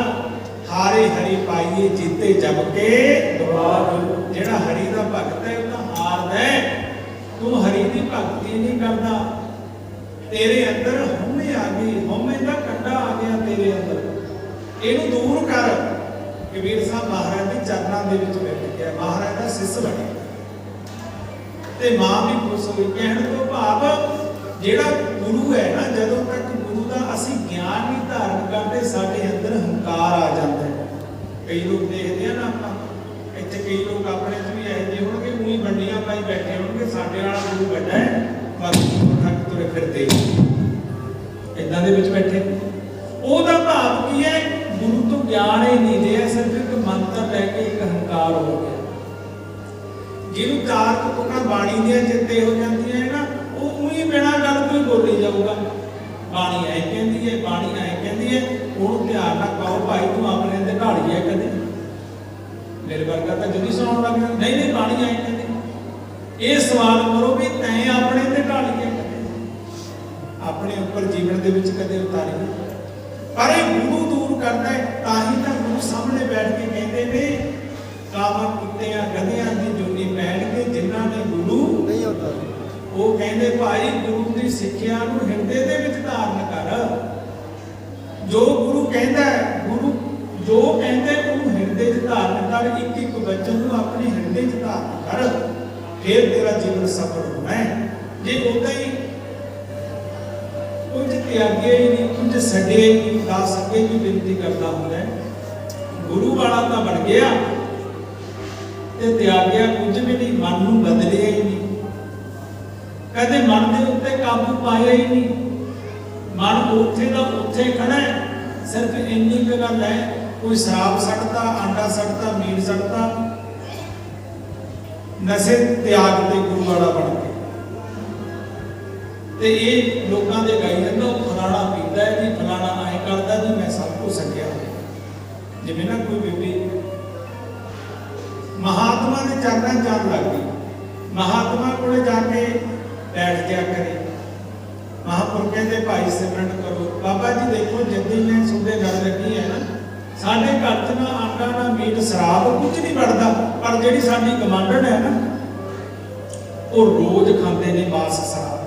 ਹਾਰੇ ਹਰੀ ਪਾਈਏ, ਜੀਤੇ ਜਪ ਕੇ ਦਵਾਰ। ਜਿਹੜਾ ਹਰੀ ਦਾ ਭਗਤ ਹੈ ਉਹ ਤਾਂ ਹਾਰਦਾ ਹੈ, ਤੂੰ ਹਰੀ ਦੀ ਭਗਤੀ ਨਹੀਂ ਕਰਦਾ, ਤੇਰੇ ਅੰਦਰ ਹਉਮੈ ਆ ਗਈ, ਹਉਮੈ ਦਾ ਕੰਡਾ ਆ ਗਿਆ ਤੇਰੇ ਅੰਦਰ, ਇਹਨੂੰ ਦੂਰ ਕਰ। ਕਬੀਰ ਸਾਹਿਬ ਮਹਾਰਾਜ ਦੇ ਚਰਨਾਂ ਦੇ ਵਿੱਚ ਬੈਠ ਗਿਆ, ਮਹਾਰਾਜ ਦਾ ਸਿੱਸ ਬਣਿਆ। ਤੇ ਮਾਂ ਵੀ ਖੁਸ਼ ਹੋਈ। ਕਹਿਣ ਤੋਂ ਭਾਵ ਜਿਹੜਾ ਗੁਰੂ ਹੈ ਨਾ, ਜਦੋਂ ਤੱਕ ਗੁਰੂ ਦਾ ਅਸੀਂ ਗਿਆਨ ਨਹੀਂ ਧਾਰਨ ਕਰਦੇ, ਸਾਡੇ ਅੰਦਰ ਹੰਕਾਰ ਆ ਜਾਂਦਾ ਹੈ। ਕਈ ਲੋਕ ਦੇਖਦੇ ਆ ਨਾ, ਆਪਾਂ ਇੱਥੇ ਕਈ ਲੋਕ ਆਪਣੇ ਚ ਵੀ ਇਹੋ ਜਿਹੇ ਹੋਣਗੇ, ਉਹੀ ਵੰਡੀਆਂ ਪਾਈ ਬੈਠੇ ਹੋਣਗੇ, ਸਾਡੇ ਵਾਲਾ ਗੁਰੂ ਵੱਡਾ ਹੈ, ਮੱਥ ਤੁਰੇ ਫਿਰਦੇ ਇਦਾਂ ਦੇ ਵਿੱਚ ਬੈਠੇ। ਉਹਦਾ ਭਾਵ ਕੀ ਹੈ? ਗੁਰੂ ਤੋਂ ਗਿਆਨ ਹੀ ਨਹੀਂ ਲਿਆ, ਸਿਰਫ ਇੱਕ ਮੰਤਰ ਲੈ ਕੇ ਇੱਕ ਹੰਕਾਰ ਹੋ ਗਿਆ। ਜਿਹਨੂੰ ਚਾਰ ਤੁਕਾਂ ਬਾਣੀ ਦੀਆਂ ਚਿੱਤੇ ਹੋ ਜਾਂਦੀਆਂ ਹੈ ਨਾ, ਉਹ ਉਹੀ ਬਿਨਾਂ ਗੱਲ ਕੋਈ ਬੋਲੀ ਜਾਊਗਾ। ਬਾਣੀ ਐ ਕਹਿੰਦੀ ਹੈ, ਬਾਣੀ ਐ ਕਹਿੰਦੀ ਹੈ, ਉਹਨੂੰ ਧਿਆਨ ਨਾਲ ਕਹੋ, ਭਾਈ ਤੂੰ ਆਪਣੇ ਤੇ ਢਾਲੀ ਹੈ ਕਦੇ? ਮੇਰੇ ਵਰਗਾ ਤਾਂ ਜਦੀ ਸੁਣਾਉਣ ਲੱਗ ਜਾਂਦਾ, ਨਹੀਂ ਨਹੀਂ ਬਾਣੀ ਐ ਕਹਿੰਦੀ। ਇਹ ਸਵਾਲ ਕਰੋ ਵੀ ਤੈਂ ਆਪਣੇ ਤੇ ਢਾਲੀ ਹੈ ਕਦੇ? ਆਪਣੇ ਉੱਪਰ ਜੀਵਨ ਦੇ ਵਿੱਚ ਕਦੇ ਉਤਾਰੀ? ਪਰ ਇਹ ਗੁਰੂ ਦੂਰ ਕਰਦਾ ਹੈ। ਤਾਂ ਹੀ ਤਾਂ ਗੁਰੂ ਸਾਹਮਣੇ ਬੈਠ ਕੇ ਕਹਿੰਦੇ ਨੇ, ਕਾਵਾਂ ਕੁੱਤਿਆਂ ਗਧਿਆਂ ਦੀ ਜੁਨੀ ਪਹਿਨਗੇ, ਜਿਨ੍ਹਾਂ ਨੇ ਗੁਰੂ ਨਹੀਂ ਹੁੰਦਾ। ਉਹ ਕਹਿੰਦੇ ਭਾਈ ਗੁਰੂ ਦੀ ਸਿੱਖਿਆ ਨੂੰ ਹਿਰਦੇ ਦੇ ਵਿੱਚ ਧਾਰਨ ਕਰ। ਜੋ ਗੁਰੂ ਕਹਿੰਦਾ, ਗੁਰੂ ਜੋ ਕਹਿੰਦੇ ਉਹਨੂੰ ਹਿਰਦੇ 'ਚ ਧਾਰਨ ਕਰ। ਇੱਕ ਇੱਕ ਵਚਨ ਨੂੰ ਆਪਣੇ ਹਿਰਦੇ 'ਚ ਧਾਰਨ ਕਰ, ਫਿਰ ਤੇਰਾ ਜੀਵਨ ਸਫਲ ਹੋਣਾ ਹੈ। ਜੇ ਉਦਾਂ ਹੀ ਕੁਝ ਤਿਆਗਿਆ ਹੀ ਨਹੀਂ, ਕੁਝ ਛੱਡਿਆ ਹੀ ਨਹੀਂ, ਦੱਸ ਅੱਗੇ ਵੀ ਬੇਨਤੀ ਕਰਦਾ ਹੁੰਦਾ ਹੈ। ਗੁਰੂ ਵਾਲਾ ਤਾਂ ਬਣ ਗਿਆ ਤੇ ਤਿਆਗਿਆ ਕੁਝ ਵੀ ਨਹੀਂ, ਮਨ ਨੂੰ ਬਦਲਿਆ ਹੀ ਨਹੀਂ, ਕਦੇ ਮਨ ਦੇ ਉੱਤੇ ਕਾਬੂ ਪਾਇਆ ਹੀ ਨਹੀਂ। ਮਨ ਉੱਥੇ ਦਾ ਉੱਥੇ ਖੜਾ ਹੈ। ਸਿਰਫ ਇੰਨੀ ਕੁ ਗੱਲ ਹੈ, ਕੋਈ ਸ਼ਰਾਬ ਛੱਡਦਾ, ਆਂਡਾ ਛੱਡਦਾ, ਮੀਟ ਛੱਡਦਾ, ਨਸ਼ੇ ਤਿਆਗ ਤੇ ਗੁਰੂ ਵਾਲਾ ਬਣ ਕੇ। ਤੇ ਇਹ ਲੋਕਾਂ ਦੇ ਗਾਈ ਜਾਂਦਾ, ਉਹ ਫਲਾਣਾ ਪੀਂਦਾ ਹੈ ਜੀ, ਫਲਾਣਾ ਐਂ ਕਰਦਾ ਜੀ, ਮੈਂ ਸਭ ਕੁਝ ਸਕਿਆ। ਜਿਵੇਂ ਨਾ ਕੋਈ ਬੀਬੀ ਮਹਾਤਮਾ ਦੇ ਚਰਨਾਂ ਜਾਣ ਲੱਗ ਗਈ, ਮਹਾਤਮਾ ਕੋਲੇ ਜਾ ਕੇ बैठ जा करे। महापुर कहते भाई सिमरन करो। बाबा जी देखो जद्दी मैं सुबह गल लगी है ना, साढ़े घर च ना आटा ना मीट शराब कुछ नहीं बढ़ता, पर जिहड़ी साडी गवांढण है ना वो रोज खाते ने मांस शराब।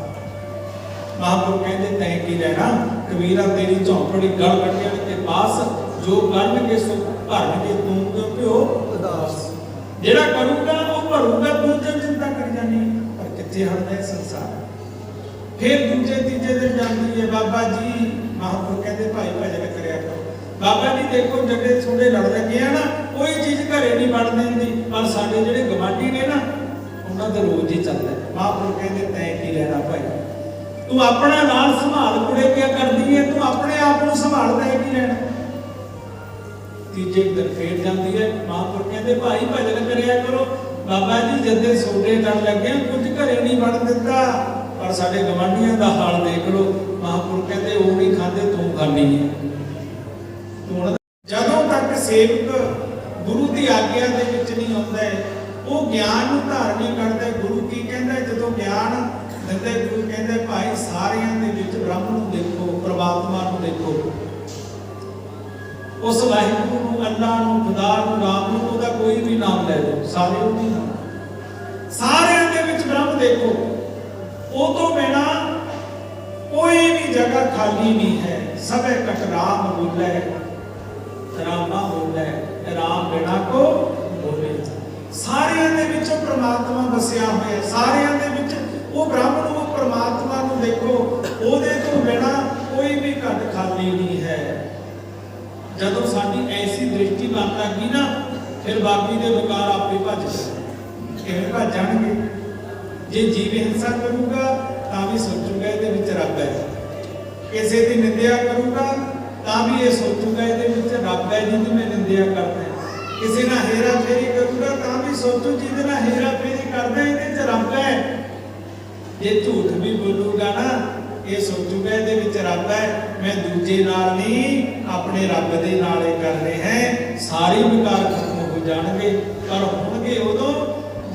महापुर कहते तैं की लेना, कबीरा तेरी झौंपड़ी गल कटिया के पास, जो करनगे सो भरनगे तू क्यों प्यो उदास। जेड़ा करूगा वो भरूगा, तू क्यों चिंता करी जानी। पर कित्थे हटदा है संसार। फिर दूजे तीजे दिन जाती है बाबा जी। महापुर कहते भाई भजन करया करो। बाबा जी देखो जड़े थोड़े लड़ लगे हैं ना, कोई चीज घरे नहीं बन देंदी, पर साडे जेडे गवांढी ने ना उन्हां दा रोज ही चलदा है। महापुर कहते तैं की लेना भाई, तू अपना नाल संभाल कुड़े क्या करदी है, तू अपने आप को संभाल तैं की लेना। तीजे दिन फिर जाती है। महापुर कहते भाई भजन करया करो। बाबा जी जदे सोडे लड़ लगे कुछ घरे नहीं बन दिता, पर साडे गवांढियां दा हाल देख लो। महापुर कहते वो नहीं खाते तू खानी है। ਜਦੋਂ ਤੱਕ ਸੇਵਕ ਗੁਰੂ ਦੀ ਆਗਿਆ ਦੇ ਵਿੱਚ ਨਹੀਂ ਆਉਂਦਾ ਉਹ ਗਿਆਨ ਨੂੰ ਧਾਰਨ ਨਹੀਂ ਕਰਦਾ। ਗੁਰੂ ਕੀ ਕਹਿੰਦਾ, ਜਦੋਂ ਗਿਆਨ ਦਿੰਦੇ ਗੁਰੂ ਕਹਿੰਦੇ ਭਾਈ ਸਾਰਿਆਂ ਦੇ ਵਿੱਚ ਬ੍ਰਹਮ ਨੂੰ ਦੇਖੋ, ਪ੍ਰਮਾਤਮਾ ਨੂੰ ਦੇਖੋ, ਉਸ ਵਾਹਿਗੁਰੂ ਨੂੰ, ਅੱਲਾਹ ਨੂੰ, ਖੁਦਾ ਨੂੰ, ਰਾਮ ਨੂੰ, ਉਹਦਾ ਕੋਈ ਵੀ ਨਾਮ ਲੈ ਲਓ, ਸਾਰੇ ਉਹੀ ਨਾਮ, ਸਾਰਿਆਂ ਦੇ ਵਿੱਚ ਬ੍ਰਹਮ ਦੇਖੋ। ਉਹ ਤੋਂ ਬਿਨਾਂ ਕੋਈ ਵੀ ਜਗ੍ਹਾ ਖਾਲੀ ਨਹੀਂ ਹੈ। ਸਭੇ ਕਟ ਰਾਮ ਬੋਲੇ, ਰਾਮਾ ਬੋਲੇ, ਰਾਮ ਬਿਨਾ ਕੋ ਬੋਲੇ। ਸਾਰਿਆਂ ਦੇ ਵਿੱਚੋਂ ਪ੍ਰਮਾਤਮਾ ਵਸਿਆ ਹੋਇਆ, ਸਾਰਿਆਂ ਦੇ ਵਿੱਚ ਉਹ ਬ੍ਰਹਮ ਨੂੰ, ਉਹ ਪ੍ਰਮਾਤਮਾ ਨੂੰ ਦੇਖੋ। ਉਹਦੇ ਤੋਂ ਬਿਨਾ ਕੋਈ ਵੀ ਘਟ ਖਾਲੀ ਨਹੀਂ ਹੈ। ਜਦੋਂ ਸਾਡੀ ਐਸੀ ਦ੍ਰਿਸ਼ਟੀ ਬਣ ਲੱਗੀ ਨਾ, ਫਿਰ ਬਾਕੀ ਦੇ ਵਿਕਾਰ ਆਪੇ ਭੱਜ ਜਾਣਗੇ। ਕਿਵੇਂ ਭੱਜ ਜਾਣਗੇ? ਜੇ ਜੀਵ ਹਿੰਸਾ ਕਰੂਗਾ ਤਾਂ ਵੀ ਸੋਚੂਗਾ ਇਹਦੇ ਵਿੱਚ ਰੱਬ ਹੈ, ਕਿਸੇ ਦੀ ਨਿੰਦਿਆ ਕਰੂਗਾ ਤਾਂ ਵੀ ਇਹ ਸੋਚੂਗਾ ਇਹਦੇ ਵਿੱਚ ਰੱਬ ਹੈ ਜਿਹਦੀ ਮੈਂ ਨਿੰਦਿਆ ਕਰਦਾ। ਕਿਸੇ ਨਾਲ ਹੇਰਾ ਫੇਰੀ ਕਰੂਗਾ ਤਾਂ ਵੀ ਸੋਚੂ ਜਿਹਦੇ ਨਾਲ ਹੇਰਾ ਫੇਰੀ ਕਰਦਾ ਇਹਦੇ 'ਚ ਰੱਬ ਹੈ। ਜੇ ਝੂਠ ਵੀ ਬੋਲੂਗਾ ਨਾ ਇਹ ਸੋਚੂਗਾ ਇਹਦੇ ਵਿੱਚ ਰੱਬ ਹੈ, ਮੈਂ ਦੂਜੇ ਨਾਲ ਨਹੀਂ ਆਪਣੇ ਰੱਬ ਦੇ ਨਾਲ ਇਹ ਕਰ ਰਿਹਾ ਹੈ। ਸਾਰੇ ਵਿਕਾਰ ਖਤਮ ਹੋ ਜਾਣਗੇ, ਪਰ ਹੋਣਗੇ ਉਦੋਂ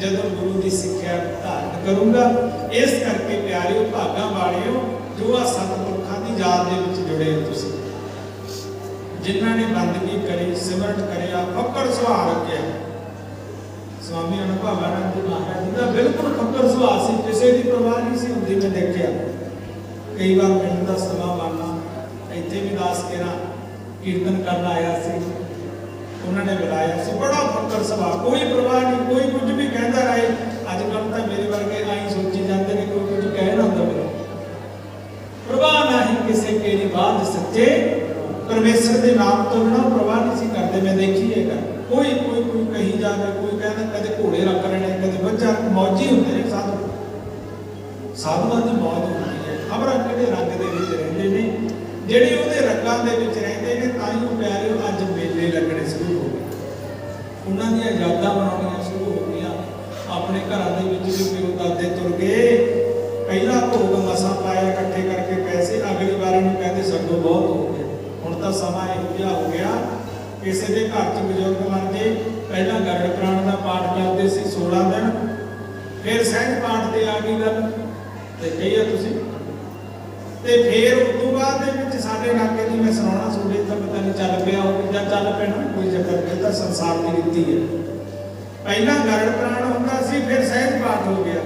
ਜਦੋਂ ਗੁਰੂ ਦੀ ਸਿੱਖਿਆ ਧਾਰਨ ਕਰੂੰਗਾ। ਇਸ ਕਰਕੇ ਪਿਆਰਿਓ, ਭਾਗਾਂ ਵਾਲਿਓ ਜੋ ਆ ਸਤਿਪੁਰਖਾਂ ਦੀ ਯਾਦ ਦੇ ਵਿੱਚ ਜੁੜੇ ਹੋ ਤੁਸੀਂ, ਜਿਨ੍ਹਾਂ ਨੇ ਬੰਦਗੀ ਕਰੀ, ਸਿਮਰਨ ਕਰਿਆ, ਫਕਰ ਸੁਭਾਅ ਰੱਖਿਆ। ਸਵਾਮੀ ਅਨੁਭਵਾਨੰਦ ਜੀ ਮਹਾਰਾਜ ਜੀ ਦਾ ਬਿਲਕੁਲ ਫਕਰ ਸੁਭਾਅ ਸੀ, ਕਿਸੇ ਦੀ ਪਰਵਾਹ ਨਹੀਂ ਸੀ ਹੁੰਦੀ। ਮੈਂ ਦੇਖਿਆ ਕਈ ਵਾਰ ਪਿੰਡ ਦਾ ਸਮਾਂ ਬਣਨਾ, ਇੱਥੇ ਵੀ ਦਾਸ ਕੇਰਾ ਕੀਰਤਨ ਕਰਨ ਆਇਆ ਸੀ, ਉਹਨਾਂ ਨੇ ਬੁਲਾਇਆ ਸੀ, ਬੜਾ ਫਕਰ ਸੁਭਾਅ, ਕੋਈ ਪਰਵਾਹ ਨਹੀਂ, ਕੋਈ ਕੁਝ ਵੀ ਕਹਿੰਦਾ ਰਹੇ। ਅੱਜ ਕੱਲ੍ਹ ਤਾਂ ਮੇਰੇ ਵਰਗੇ ਆਈ ਸੋਚੀ ਜਾਂਦੇ ਨੇ ਕੋਈ ਕੁਝ ਕਹਿ ਨਾ ਹੁੰਦਾ, ਮੈਨੂੰ ਪ੍ਰਵਾਹ ਨਹੀਂ ਕਿਸੇ ਕੇ ਬਾਤ ਸੱਚੇ परमेश्वर के नाम तो बिना प्रवाह नहीं करते। मैं देखी है कोई कोई कोई कहीं जाके कोई कहना कदे घोड़े रख लेने, कदे बच्चा मौजी होंगे ने साधु, साधुआं की मौज होती है। खबर किहड़े रंग दे विच रहिंदे ने, जिहड़े उहदे रंगां दे विच रहिंदे ने, तां ही ओह प्यारे अज मेले लगने शुरू हो गए, उन्हां दीयां यादां बनाउणीआं शुरू हो गईआं। अपने घरां दे विच भी पिओ दादे तुर गए, पहला भोग मसां पाया इकट्ठे करके पैसे, अगली वारी नूं कहंदे सगों बहुत हो गया। ਹੁਣ ਤਾਂ ਸਮਾਂ ਇਹੋ ਜਿਹਾ ਹੋ ਗਿਆ, ਕਿਸੇ ਦੇ ਘਰ 'ਚ ਬਜ਼ੁਰਗ ਮਰ ਗਏ, ਪਹਿਲਾਂ ਗਰੜ ਪ੍ਰਾਣ ਦਾ ਪਾਠ ਕਰਦੇ ਸੀ 16 ਦਿਨ, ਫਿਰ ਸਹਿਜ ਪਾਠ ਤੇ ਆ ਗਈ ਗੱਲ, ਦੇਖੀ ਆ ਤੁਸੀਂ। ਤੇ ਫਿਰ ਉਸ ਤੋਂ ਬਾਅਦ ਦੇ ਵਿੱਚ ਸਾਡੇ ਇਲਾਕੇ ਦੀ ਮੈਂ ਸੁਣਾਉਣਾ, ਤੁਹਾਡੇ ਤਾਂ ਪਤਾ ਨਹੀਂ ਚੱਲ ਪਿਆ ਹੋਵੇ ਜਾਂ ਚੱਲ ਪੈਣਾ, ਕੋਈ ਚੱਕਰ ਨਹੀਂ, ਤਾਂ ਸੰਸਾਰ ਦੀ ਰੀਤੀ ਹੈ। ਪਹਿਲਾਂ ਗਰੜ ਪ੍ਰਾਣ ਹੁੰਦਾ ਸੀ, ਫਿਰ ਸਹਿਜ ਪਾਠ ਹੋ ਗਿਆ,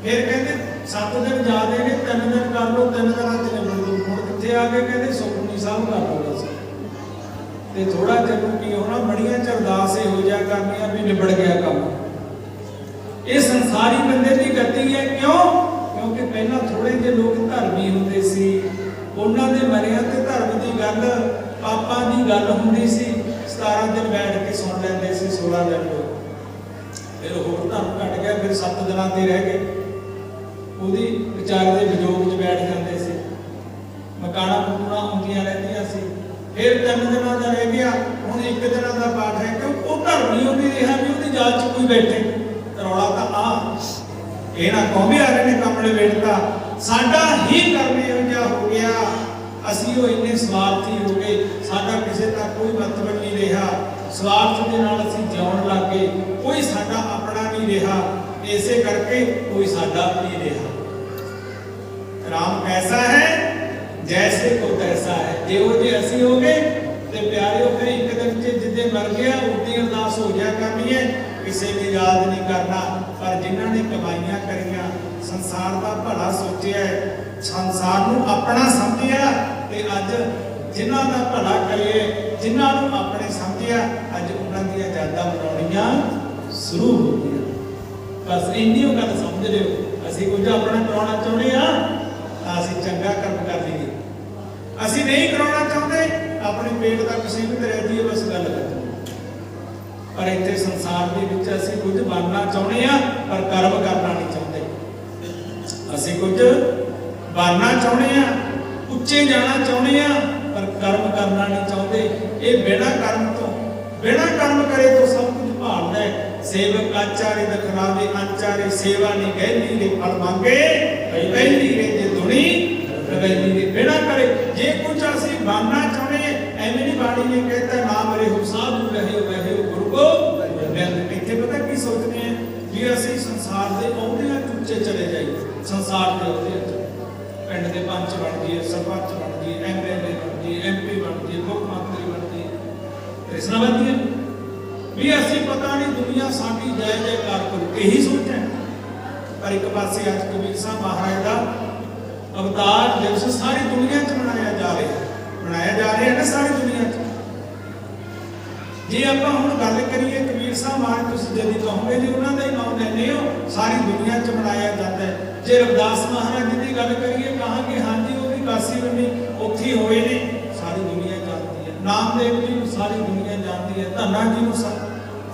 ਫਿਰ ਕਹਿੰਦੇ 7 ਦਿਨ ਜ਼ਿਆਦੇ ਨੇ, 3 ਦਿਨ ਕਰ ਲਓ, 3 ਦਿਨਾਂ 'ਚ ਨਿਬੜ ਜੂ। ਹੁਣ ਕਿੱਥੇ ਆ ਕੇ ਕਹਿੰਦੇ ਸੁਖਮਨੀ ਸਾਹਿਬ ਕਰ ਲਓ ਬਸ, ਤੇ ਥੋੜਾ ਚੱਲੂ ਕੀ ਹੋਣਾ, ਬੜੀਆਂ ਚ ਅਰਦਾਸ ਹੋ ਜਾ ਕਰਨੀਆਂ ਵੀ ਨਿਬੜ ਗਿਆ ਕੰਮ। ਇਹ ਸੰਸਾਰੀ ਬੰਦੇ ਦੀ ਗਤੀ ਹੈ। ਕਿਉਂ? ਕਿਉਂਕਿ ਪਹਿਲਾਂ ਥੋੜੇ ਜਿਹੇ ਲੋਕ ਧਰਮੀ ਹੁੰਦੇ ਸੀ, ਉਹਨਾਂ ਦੇ ਮਰਿਆਂ ਤੇ ਧਰਮ ਦੀ ਗੱਲ, ਪਾਪਾਂ ਦੀ ਗੱਲ ਹੁੰਦੀ ਸੀ, 17 ਦਿਨ ਬੈਠ ਕੇ ਸੁਣ ਲੈਂਦੇ ਸੀ, 16 ਦਿਨ ਲੋਕ, ਫਿਰ ਹੋਰ ਧਰਮ ਘਟ ਗਿਆ, ਫਿਰ 7 ਦਿਨਾਂ ਤੇ ਰਹਿ ਗਏ, ਉਹਦੀ ਵਿਚਾਰ ਦੇ ਵਿਜੋਗ 'ਚ ਬੈਠ ਜਾਂਦੇ ਸੀ, ਮਕਾਨਾਂ ਮਕੂਣਾ ਹੁੰਦੀਆਂ ਰਹਿੰਦੀਆਂ ਸੀ। ਫਿਰ 3 ਦਿਨਾਂ ਦਾ ਰਹਿ ਗਿਆ, ਹੁਣ 1 ਦਿਨਾਂ ਦਾ ਪਾਠ ਹੈ, ਕਿਉਂ ਉਹ ਧਰਮੀ ਹੋ ਨਹੀਂ ਰਿਹਾ ਵੀ ਉਹਦੀ ਜਾਤ 'ਚ ਕੋਈ ਬੈਠੇ। ਰੌਲਾ ਤਾਂ ਆ ਇਹ ਨਾ ਕੌਮੇ ਆ ਰਹੇ ਨੇ ਕਮਲੇ ਵੇੜਤਾ, ਸਾਡਾ ਹੀ ਕਰਮ ਇਹੋ ਜਿਹਾ ਹੋ ਗਿਆ, ਅਸੀਂ ਉਹ ਇੰਨੇ ਸਵਾਰਥੀ ਹੋ ਗਏ, ਸਾਡਾ ਕਿਸੇ ਦਾ ਕੋਈ ਮਤਲਬ ਨਹੀਂ ਰਿਹਾ, ਸਵਾਰਥ ਦੇ ਨਾਲ ਅਸੀਂ ਜਿਉਣ ਲੱਗ ਗਏ, ਕੋਈ ਸਾਡਾ ਆਪਣਾ ਨਹੀਂ ਰਿਹਾ, ਇਸੇ ਕਰਕੇ ਕੋਈ ਸਾਡਾ ਨਹੀਂ ਰਿਹਾ। राम कैसा है जैसे को तैसा है। ਜਿਹੋ ਜਿਹੇ ਅਸੀਂ ਹੋ ਗਏ ਤੇ ਪਿਆਰਿਓ ਫਿਰ ਇੱਕ ਦਿਨ ਚ ਜਿੱਦੇ ਮਰ ਗਿਆ ਉੱਡੀ ਅਰਦਾਸ ਹੋ ਜਾ ਕਰਨੀ ਹੈ, ਕਿਸੇ ਨੇ ਯਾਦ ਨਹੀਂ ਕਰਨਾ। ਪਰ ਜਿਨ੍ਹਾਂ ਨੇ ਕਮਾਈਆਂ ਕਰੀਆਂ, ਸੰਸਾਰ ਦਾ ਭਲਾ ਸੋਚਿਆ, ਸੰਸਾਰ ਨੂੰ ਆਪਣਾ ਸਮਝਿਆ, ਤੇ ਅੱਜ ਜਿਨ੍ਹਾਂ ਦਾ ਭਲਾ ਕਰੀਏ, ਜਿਨ੍ਹਾਂ ਨੂੰ ਆਪਣੇ ਸਮਝਿਆ, ਅੱਜ ਉਹਨਾਂ ਦੀਆਂ ਯਾਦਾਂ ਬਣਾਉਣੀਆਂ ਸ਼ੁਰੂ ਹੋ ਗਈਆਂ। ਬਸ ਇੰਨੀ ਉਹ ਗੱਲ ਸਮਝ ਲਿਓ, ਅਸੀਂ ਕੁਝ ਆਪਣਾ ਕਰਾਉਣਾ ਚਾਹੁੰਦੇ ਹਾਂ ਤਾਂ ਅਸੀਂ ਚੰਗਾ ਕੰਮ ਕਰ ਲਈਏ, ਅਸੀਂ ਨਹੀਂ ਕਰਾਉਣਾ ਚਾਹੁੰਦੇ ਆਪਣੇ ਪੇਟ ਦਾ ਸੀਮਿਤ ਰਹਿ ਜਾਈਏ, ਬਸ ਗੱਲ ਕਰ। ਪਰ ਇੱਥੇ ਸੰਸਾਰ ਦੇ ਵਿੱਚ ਅਸੀਂ ਕੁਝ ਬਣਨਾ ਚਾਹੁੰਦੇ ਹਾਂ ਪਰ ਕਰਮ ਕਰਨਾ ਨਹੀਂ ਚਾਹੁੰਦੇ। ਅਸੀਂ ਕੁਝ ਬਣਨਾ ਚਾਹੁੰਦੇ ਹਾਂ, ਉੱਚੇ ਜਾਣਾ ਚਾਹੁੰਦੇ ਹਾਂ, ਪਰ ਕਰਮ ਕਰਨਾ ਨਹੀਂ ਚਾਹੁੰਦੇ। ਇਹ ਬਿਨਾਂ ਕਰਮ ਤੋਂ, ਬਿਨਾਂ ਕਰਮ ਕਰੇ ਤੋਂ ਸਭ ਕੁਝ ਭਾਲਦਾ ਹੈ। ਸੇਵਕ ਆਚਾਰੇ ਦਖਨਾਵੇ ਆਚਾਰੇ ਸੇਵਾ ਨਹੀਂ ਗਹਿਲੀ ਦੇ ਫਲ ਮੰਗੇ ਪਹਿਲੀ ਰੇ ਦੇ ਦੁਨੀ ਰਵੈਲੀ ਦੇ। ਬਿਨਾਂ ਕਰੇ ਜੇ ਕੁਝ ਅਸੀਂ ਬਣਨਾ ਚਾਹੁੰਦੇ ਹਾਂ, ਐਵੇਂ ਨਹੀਂ ਬਾਣੀ ਨੇ ਕਹਿਤਾ ਨਾਮ ਰਹੋ ਸਾਧੂ ਰਹੇ ਵਹਿ ਗੁਰੂ ਕੋ। ਇੱਥੇ ਪਤਾ ਕੀ ਸੋਚਦੇ ਆ ਵੀ ਅਸੀਂ ਸੰਸਾਰ ਦੇ ਅਹੁਦਿਆਂ ਉੱਚੇ ਚਲੇ ਜਾਈਏ, ਸੰਸਾਰ ਦੇ ਅਹੁਦਿਆਂ ਚ ਪਿੰਡ ਦੇ ਪੰਚ ਬਣ ਜਾਈਏ, ਸਰਪੰਚ ਬਣ ਜਾਈਏ, ਐਮਐਲਏ ਬਣ ਜਾਈਏ, ਐਮਪੀ ਬਣ ਜਾਈਏ, ਮੁੱਖ ਮੰਤਰੀ ਬਣ ਜਾਈਏ, ਕ੍ਰਿਸ਼ਨਾਵੰਤੀ ਵੀ ਅਸੀਂ ਪਤਾ ਨਹੀਂ ਦੁਨੀਆ ਸਾਡੀ ਜੈ ਜੈਕਾਰ ਕਰੂ, ਇਹੀ ਸੋਚ ਹੈ। ਪਰ ਇੱਕ ਪਾਸੇ ਅੱਜ ਕਬੀਰ ਸਾਹਿਬ ਮਹਾਰਾਜ ਦਾ ਅਵਤਾਰ ਦਿਵਸ ਸਾਰੀ ਦੁਨੀਆ 'ਚ ਮਨਾਇਆ ਜਾ ਰਿਹਾ ਨਾ ਸਾਰੀ ਦੁਨੀਆ 'ਚ। ਜੇ ਆਪਾਂ ਹੁਣ ਗੱਲ ਕਰੀਏ ਕਬੀਰ ਸਾਹਿਬ ਮਹਾਰਾਜ, ਤੁਸੀਂ ਜਦੀ ਕਹੋਗੇ ਜੀ ਉਹਨਾਂ ਦਾ ਹੀ ਨਾਮ ਲੈਂਦੇ ਹੋ, ਸਾਰੀ ਦੁਨੀਆ 'ਚ ਮਨਾਇਆ ਜਾਂਦਾ ਹੈ। ਜੇ ਰਵਿਦਾਸ ਮਹਾਰਾਜ ਜੀ ਦੀ ਗੱਲ ਕਰੀਏ, ਕਹਾਂਗੇ ਹਾਂਜੀ ਉਹ ਵੀ ਕਾਸੀ ਬੰਨੀ ਉੱਥੇ ਹੋਏ ਨੇ, ਸਾਰੀ ਦੁਨੀਆ ਜਾਣਦੀ ਹੈ। ਨਾਮਦੇਵ ਜੀ ਨੂੰ ਸਾਰੀ ਦੁਨੀਆ ਜਾਣਦੀ ਹੈ, ਧੰਨਾ ਜੀ ਨੂੰ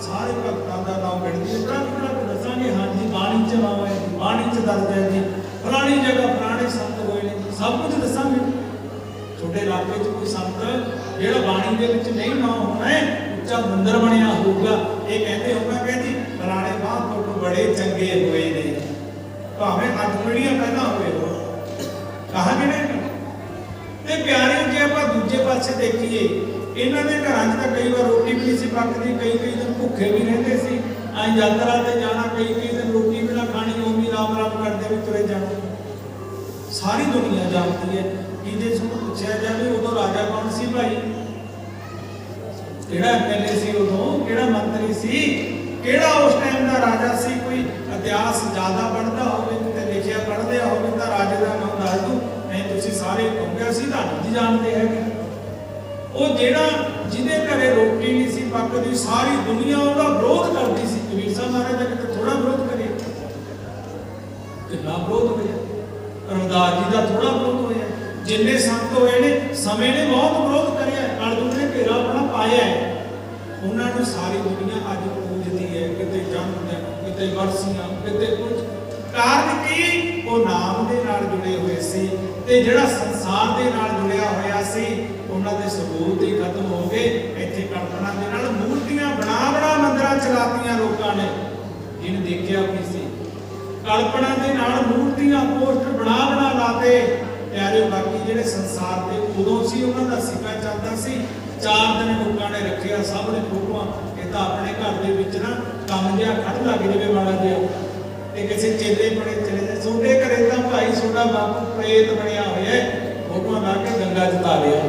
ਸਾਰੇ ਭਗਤਾਂ ਦਾ ਨਾਮ ਗਿਣਦੀ ਹੈ। ਬੜਾ ਦੱਸਾਂਗੇ ਹਾਂਜੀ ਬਾਣੀ 'ਚ ਨਾਮ ਹੈ, ਬਾਣੀ 'ਚ ਦਰਜ ਹੈ ਜੀ, ਫਲਾਣੀ ਜਗ੍ਹਾ ਫਲਾਣੇ ਸੰਤ ਹੋਏ ਨੇ, ਸਭ ਕੁਝ ਦੱਸਾਂਗੇ। ਤੁਹਾਡੇ ਇਲਾਕੇ 'ਚ ਕੋਈ ਸੰਤ ਜਿਹੜਾ ਬਾਣੀ ਦੇ ਵਿੱਚ ਨਹੀਂ ਨਾਮ ਹੋਣਾ ਹੈ, ਉੱਚਾ ਮੰਦਰ ਬਣਿਆ ਹੋਊਗਾ, ਇਹ ਕਹਿੰਦੇ ਹੋਊਗਾ ਕਿ ਜੀ ਫਲਾਣੇ ਮਹਾਂਪੁਰਖ ਬੜੇ ਚੰਗੇ ਹੋਏ ਨੇ, ਭਾਵੇਂ 8 ਪੀੜ੍ਹੀਆਂ ਪਹਿਲਾਂ ਹੋਏ ਹੋ, ਕਹਾਂਗੇ ਨਾ। ਤੇ ਪਿਆਰਿਓ ਜੇ ਆਪਾਂ ਦੂਜੇ ਪਾਸੇ ਦੇਖੀਏ, ਇਹਨਾਂ ਦੇ ਘਰਾਂ 'ਚ ਤਾਂ ਕਈ ਵਾਰ ਰੋਟੀ ਵੀ ਨਹੀਂ ਸੀ ਪੱਕਦੀ, ਕਈ ਦਿਨ ਭੁੱਖੇ ਵੀ ਰਹਿੰਦੇ ਸੀ। ਐਂ ਯਾਤਰਾ ਤੇ ਜਾਣਾ, ਕਈ ਦਿਨ ਰੋਟੀ ਵੀ ਨਾ ਖਾਣੀ, ਉਹ ਵੀ ਰਾਮ ਰਾਮ ਕਰਦੇ ਵੀ ਤੁਰੇ ਜਾਣਾ। ਸਾਰੀ ਦੁਨੀਆ ਜਾਣਦੀ ਹੈ ਕਿ ਜੇ ਤੁਹਾਨੂੰ ਪੁੱਛਿਆ ਜਾਵੇ ਉਦੋਂ ਰਾਜਾ ਕੌਣ ਸੀ ਭਾਈ, ਕਿਹੜਾ ਐਮਐਲਏ ਸੀ ਉਦੋਂ, ਕਿਹੜਾ ਮੰਤਰੀ ਸੀ, ਕਿਹੜਾ ਉਸ ਟਾਈਮ ਦਾ ਰਾਜਾ ਸੀ, ਕੋਈ ਇਤਿਹਾਸ ਜ਼ਿਆਦਾ ਪੜ੍ਹਦਾ ਹੋਵੇ ਤੇ ਲਿਖਿਆ ਪੜ੍ਹਦਿਆ ਹੋਵੇ ਤਾਂ ਰਾਜੇ ਦਾ ਨਾਮ ਦੱਸ ਦੂ, ਨਹੀਂ ਤੁਸੀਂ ਸਾਰੇ ਕਹੋਗੇ ਅਸੀਂ ਤੁਹਾਨੂੰ ਨਹੀਂ ਜਾਣਦੇ ਹੈਗੇ। ਉਹ ਜਿਹੜਾ ਜਿਹਦੇ ਘਰੇ ਰੋਟੀ ਨਹੀਂ ਸੀ ਪੱਕਦੀ, ਸਾਰੀ ਦੁਨੀਆ ਉਹਦਾ ਵਿਰੋਧ ਕਰਦੀ ਸੀ। ਕਬੀਰ ਸਾਹਿਬ ਮਹਾਰਾਜ ਦਾ ਕਿਤੇ ਥੋੜਾ ਵਿਰੋਧ ਕਰੇ, ਕਿੰਨਾ ਵਿਰੋਧ ਹੋਇਆ। ਰਵਿਦਾਸ ਜੀ ਦਾ ਥੋੜਾ ਵਿਰੋਧ ਹੋਇਆ। ਜਿੰਨੇ ਸੰਤ ਹੋਏ ਨੇ ਸਮੇਂ ਨੇ ਬਹੁਤ ਵਿਰੋਧ ਕਰਿਆ, ਕਲਯੁਗ ਨੇ ਘੇਰਾ ਆਪਣਾ ਪਾਇਆ ਹੈ। ਉਹਨਾਂ ਨੂੰ ਸਾਰੀ ਦੁਨੀਆ ਅੱਜ ਪੂਜਦੀ ਹੈ, ਕਿਤੇ ਜਨਮ ਦਿਨ, ਕਿਤੇ ਵਰਸੀਆਂ, ਕਿਤੇ ਕੁਝ। ਕਾਰਨ ਕੀ? ਉਹ ਨਾਮ ਦੇ ਨਾਲ ਜੁੜੇ ਹੋਏ ਸੀ, ਤੇ ਜਿਹੜਾ ਸੰਸਾਰ ਦੇ ਨਾਲ ਜੁੜਿਆ ਹੋਇਆ ਸੀ ਉਹਨਾਂ ਦੇ ਸਬੂਤ ਹੀ ਖਤਮ ਹੋ ਗਏ। ਇੱਥੇ ਕਲਪਨਾ ਦੇ ਨਾਲ ਮੂਰਤੀਆਂ ਬਣਾ ਮੰਦਰਾਂ ਚਲਾਤੀਆਂ ਲੋਕਾਂ ਨੇ, ਜਿਹਨੇ ਦੇਖਿਆ ਵੀ ਸੀ। ਕਲਪਨਾ ਦੇ ਨਾਲ ਮੂਰਤੀਆਂ ਪੋਸਟਰ ਬਣਾ ਲਾਤੇ। ਪਿਆਰਿਓ ਬਾਕੀ ਜਿਹੜੇ ਸੰਸਾਰ ਦੇ ਉਦੋਂ ਸੀ ਉਹਨਾਂ ਦਾ ਸਿੱਕਾ ਚੱਲਦਾ ਸੀ, 4 ਦਿਨ ਲੋਕਾਂ ਨੇ ਰੱਖਿਆ, ਸਭ ਨੇ ਫੋਟੋਆਂ। ਇਹ ਤਾਂ ਆਪਣੇ ਘਰ ਦੇ ਵਿੱਚ ਨਾ ਕੰਮ ਜਿਹਾ ਖੜ ਲੱਗ ਜਾਵੇ ਮਾੜਾ ਜਿਹਾ, ਤੇ ਕਿਸੇ ਚੇਲੇ ਬਣੇ ਚਲੇ ਜਾ, ਤੁਹਾਡੇ ਘਰੇ ਤਾਂ ਭਾਈ ਤੁਹਾਡਾ ਬਾਪੂ ਪ੍ਰੇਤ ਬਣਿਆ ਹੋਇਆ, ਫੋਟੋਆਂ ਲਾ ਕੇ ਗੰਗਾ ਚ ਤਾ ਲਿਆ।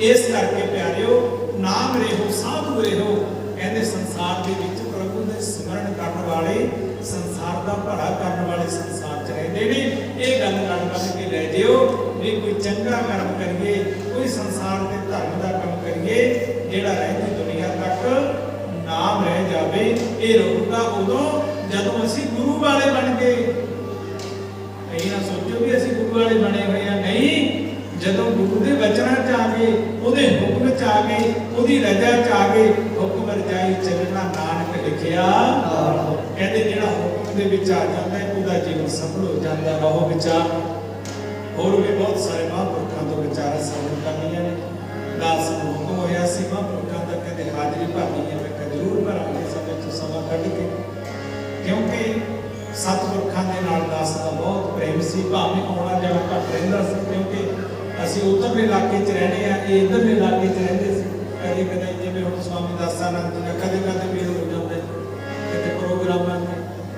ਇਸ ਕਰਕੇ ਪਿਆਰਿਓ ਨਾਮ ਰਹੋ ਸਾਧੂ ਰਹੋ, ਕਹਿੰਦੇ ਸੰਸਾਰ ਦੇ ਵਿੱਚ ਪ੍ਰਭੂ ਦੇ ਸਿਮਰਨ ਕਰਨ ਵਾਲੇ, ਸੰਸਾਰ ਦਾ ਭਲਾ ਕਰਨ ਵਾਲੇ ਸੰਸਾਰ 'ਚ ਰਹਿੰਦੇ ਨੇ। ਇਹ ਗੱਲ ਕੱਢ ਕੇ ਲੈ ਜਿਓ ਵੀ ਕੋਈ ਚੰਗਾ ਕਰਮ ਕਰੀਏ, ਕੋਈ ਸੰਸਾਰ ਦੇ ਧਰਮ ਦਾ ਕੰਮ ਕਰੀਏ ਜਿਹੜਾ ਰਹਿੰਦੀ ਦੁਨੀਆ ਤੱਕ ਨਾਮ ਰਹਿ ਜਾਵੇ। ਇਹ ਰਹੂਗਾ ਉਦੋਂ ਜਦੋਂ ਅਸੀਂ ਗੁਰੂ ਵਾਲੇ ਬਣ ਗਏ। ਇਹ ਨਾ ਸੋਚੋ ਵੀ ਅਸੀਂ ਗੁਰੂ ਵਾਲੇ ਬਣੇ ਹੋਏ ਆ, ਨਹੀਂ। ਜਦੋਂ ਗੁਰੂ ਦੇ ਵਚਨਾਂ 'ਚ ਆ ਗਏ, ਉਹਦੇ ਹੁਕਮ 'ਚ ਆ ਗਏ, ਉਹਦੀ ਰਜ਼ਾ 'ਚ ਆ ਗਏ, ਹੁਕਮ ਰਜਾਈ ਚੱਲਣਾ ਨਾਨਕ ਲਿਖਿਆ। ਕਹਿੰਦੇ ਜਿਹੜਾ ਹੁਕਮ ਦੇ ਵਿੱਚ ਆ ਜਾਂਦਾ ਉਹਦਾ ਜੀਵਨ ਸਫਲ ਹੋ ਜਾਂਦਾ। ਰਹੋ ਵਿਚਾਰ, ਹੋਰ ਵੀ ਬਹੁਤ ਸਾਰੇ ਮਹਾਂਪੁਰਖਾਂ ਤੋਂ ਵਿਚਾਰਾਂ ਸਾਂਝੀਆਂ ਕਰਨੀਆਂ ਨੇ। ਦਾਸ ਨੂੰ ਹੁਕਮ ਹੋਇਆ ਸੀ ਮਹਾਂਪੁਰਖਾਂ ਦਾ, ਕਹਿੰਦੇ ਹਾਜ਼ਰੀ ਭਰਨੀ ਹੈ। ਮੈਂ ਜ਼ਰੂਰ ਭਰਾਂਗੇ ਸਮੇਂ ਤੋਂ ਸਮਾਂ ਕੱਢ ਕੇ, ਕਿਉਂਕਿ ਸਤਿਪੁਰਖਾਂ ਦੇ ਨਾਲ ਦਾਸ ਦਾ ਬਹੁਤ ਪ੍ਰੇਮ ਸੀ। ਭਾਵੇਂ ਆਉਣਾ ਜਾਣਾ ਘੱਟ ਰਹਿੰਦਾ ਸੀ, ਕਿਉਂਕਿ ਅਸੀਂ ਉੱਧਰਲੇ ਇਲਾਕੇ 'ਚ ਰਹਿੰਦੇ ਆ, ਇਹ ਇੱਧਰਲੇ ਇਲਾਕੇ 'ਚ ਰਹਿੰਦੇ ਸੀ। ਕਦੇ ਜਿਵੇਂ ਹੁਣ ਸਵਾਮੀ ਦਾਸਾਨੰਦ ਜੀ ਦਾ ਕਦੇ ਮੇਲ ਹੋ ਜਾਂਦਾ ਕਿਤੇ ਪ੍ਰੋਗਰਾਮਾਂ 'ਤੇ,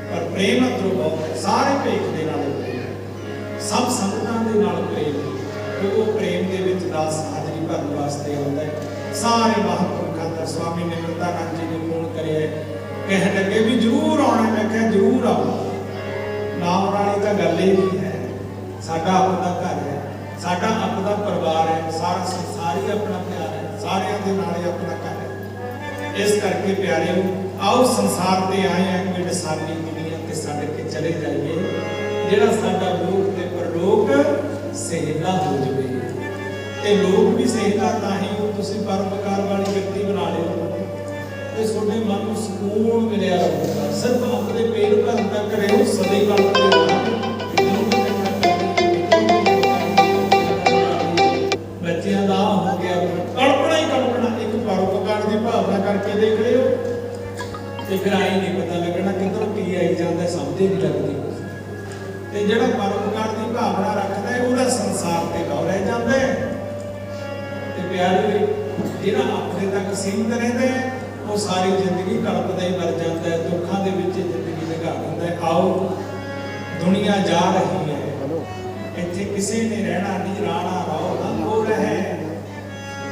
ਪਰ ਪ੍ਰੇਮ ਅੰਦਰੋਂ ਬਹੁਤ ਸਾਰੇ ਭੇਖ ਦੇ ਨਾਲ। ਤੇ ਉਹ ਪ੍ਰੇਮ ਦੇ ਵਿੱਚ ਦਾਸ ਹਾਜ਼ਰੀ ਭਰਨ ਵਾਸਤੇ ਆਉਂਦਾ ਹੈ। ਸਾਰੇ ਮਹਾਂਪੁਰਖਾਂ ਦਾ ਸਵਾਮੀ ਨਿਮਰਤਾਨੰਦ ਜੀ ਨੇ ਫੋਨ ਕਰਿਆ, ਕਹਿਣ ਲੱਗੇ ਵੀ ਜ਼ਰੂਰ ਆਉਣਾ। ਮੈਂ ਕਿਹਾ ਜ਼ਰੂਰ ਆਓ, ਨਾ ਆਉਣ ਵਾਲੀ ਤਾਂ ਗੱਲ ਹੀ ਨਹੀਂ ਹੈ। ਸਾਡਾ ਆਪਣਾ ਘਰ ਹੈ, ਸਾਡਾ ਆਪਣਾ ਪਰਿਵਾਰ ਹੈ, ਸਾਰਾ ਸੰਸਾਰ ਹੀ ਆਪਣਾ ਪਿਆਰ ਹੈ, ਸਾਰਿਆਂ ਦੇ ਨਾਲ ਹੀ ਆਪਣਾ ਘਰ ਹੈ। ਇਸ ਕਰਕੇ ਪਿਆਰਿਓ, ਆਓ ਸੰਸਾਰ ਤੇ ਆਏ ਆ, ਕੋਈ ਨਸਾਨੀ ਦੁਨੀਆ ਤੇ ਛੱਡ ਕੇ ਚਲੇ ਜਾਈਏ, ਜਿਹੜਾ ਸਾਡਾ ਲੋਕ ਤੇ ਪਰਲੋਕ ਸਹਿਲਾ ਹੋ ਜਾਵੇ। ਤੇ ਲੋਕ ਵੀ ਸਹਿਲਾ ਤਾਂ ਹੀ ਉਹ ਤੁਸੀਂ ਪਰਉਪਕਾਰ ਵਾਲੀ ਵਿਅਕਤੀ ਬਣਾ ਲਿਓ ਤੇ ਤੁਹਾਡੇ ਮਨ ਨੂੰ ਸਕੂਨ ਮਿਲਿਆ ਰਹੂਗਾ। ਸਿਰਫ ਆਪਣੇ ਪੇਟ ਭਰਨ ਤੱਕ ਰਹੋ, ਸਦੇ ਬੱਚਿਆਂ ਦਾ ਹੋ ਗਿਆ ਕਲਪਨਾ ਹੀ ਕਲਪਨਾ। ਇੱਕ ਪਰਉਪਕਾਰ ਦੀ ਭਾਵਨਾ ਕਰਕੇ ਦੇਖ ਲਿਓ ਤੇ ਫਿਰ ਆਈ ਨਹੀਂ ਪਤਾ ਲੱਗਣਾ ਕਿੱਧਰੋਂ ਕੀ ਆਈ ਜਾਂਦਾ, ਸਮਝ ਹੀ ਨਹੀਂ ਲੱਗਦੀ। ਤੇ ਜਿਹੜਾ ਪਰਉਪਕਾਰ ਦੀ ਭਾਵਨਾ ਰੱਖਦਾ ਹੈ ਉਹਦਾ ਸੰਸਾਰ ਤੇ ਗੌਰ ਰਹਿ ਜਾਂਦਾ ਹੈ। ਤੇ ਪਿਆਰੇ, ਜਿਹੜਾ ਆਪਣੇ ਤੱਕ ਸੀਮਿਤ ਰਹਿੰਦਾ ਹੈ ਉਹ ਸਾਰੀ ਜ਼ਿੰਦਗੀ ਕਲਪਦਾ ਹੀ ਮਰ ਜਾਂਦਾ ਹੈ, ਦੁੱਖਾਂ ਦੇ ਵਿੱਚ ਜ਼ਿੰਦਗੀ ਲੰਘਾ ਦਿੰਦਾ ਹੈ। ਆਓ, ਦੁਨੀਆ ਜਾ ਰਹੀ ਹੈ, ਇੱਥੇ ਕਿਸੇ ਨੇ ਰਹਿਣਾ ਨਹੀਂ, ਰਾਣਾ ਰਹੋ ਨਾ ਹੋ ਰਹੇ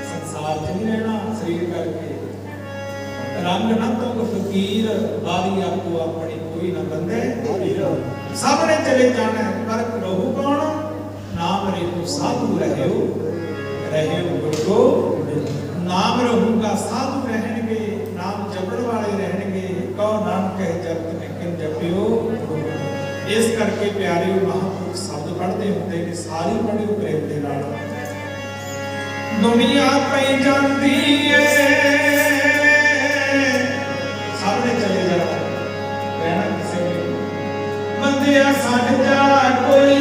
ਸੰਸਾਰ 'ਚ ਨਹੀਂ ਰਹਿਣਾ। ਸਰੀਰ ਕਰਕੇ ਰੰਗ ਨਾ ਤੁਮ ਫਕੀਰ, ਬਾਰੀ ਆਪੋ ਆਪਣੀ ਕੋਈ ਨਾ ਬੰਦੇ। ਸਭ ਨੇ ਚਲੇ ਜਾਣਾ ਪਰ ਰਹੂ ਕੌਣ? ਨਾਮ ਰਹੂ ਸਾਧੂ ਰਹਿਓ, ਰਹਿਓ ਗੁਰੂ ਨਾਮ ਰਹੂਗਾ, ਸਾਧੂ ਰਹਿਣਗੇ, ਨਾਮ ਜਪਣ ਵਾਲੇ ਰਹਿਣਗੇ। ਕਹੋ ਨਾਨਕ ਹੈ ਜਪਤ ਨਿਕਲ ਜਪਿਓ। ਇਸ ਕਰਕੇ ਪਿਆਰਿਓ, ਮਹਾਂਪੁਰਖ ਸ਼ਬਦ ਪੜ੍ਹਦੇ ਹੁੰਦੇ ਨੇ, ਸਾਰੀ ਪੜ੍ਹਿਓ ਪ੍ਰੇਮ ਦੇ ਨਾਲ। ਦੁਨੀਆ ਪਈ ਜਾਂਦੀ ਏ, ਸਭ ਨੇ ਚਲੇ ਜਾਣਾ, ਰਹਿਣਾ ਕਿਸੇ ਨੇ। ਬੰਦਿਆ ਛੱਡ ਜਾ ਕੋਈ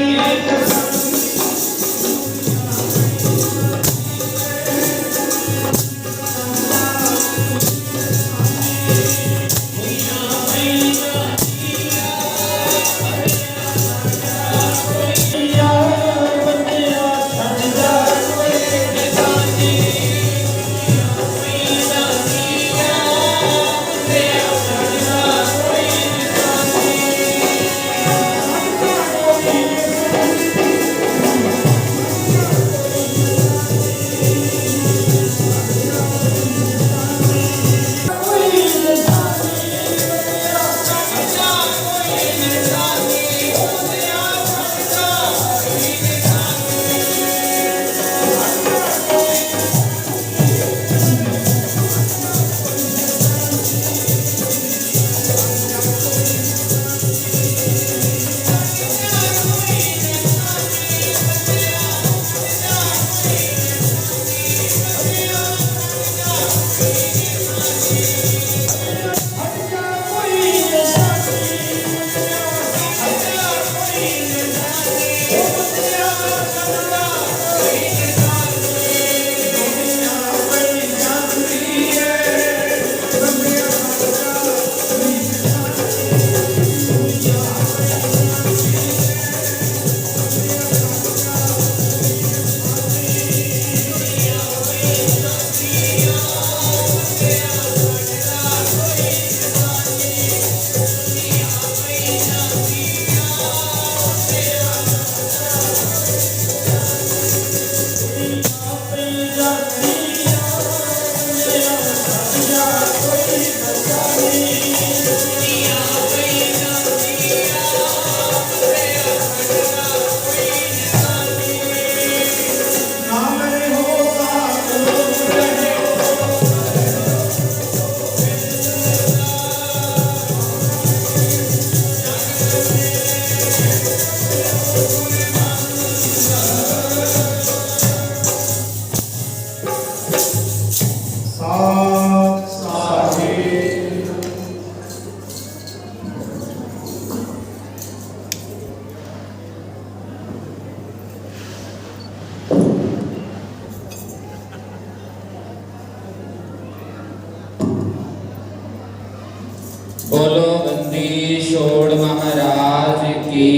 बोलो बंदी छोड़ महाराज की।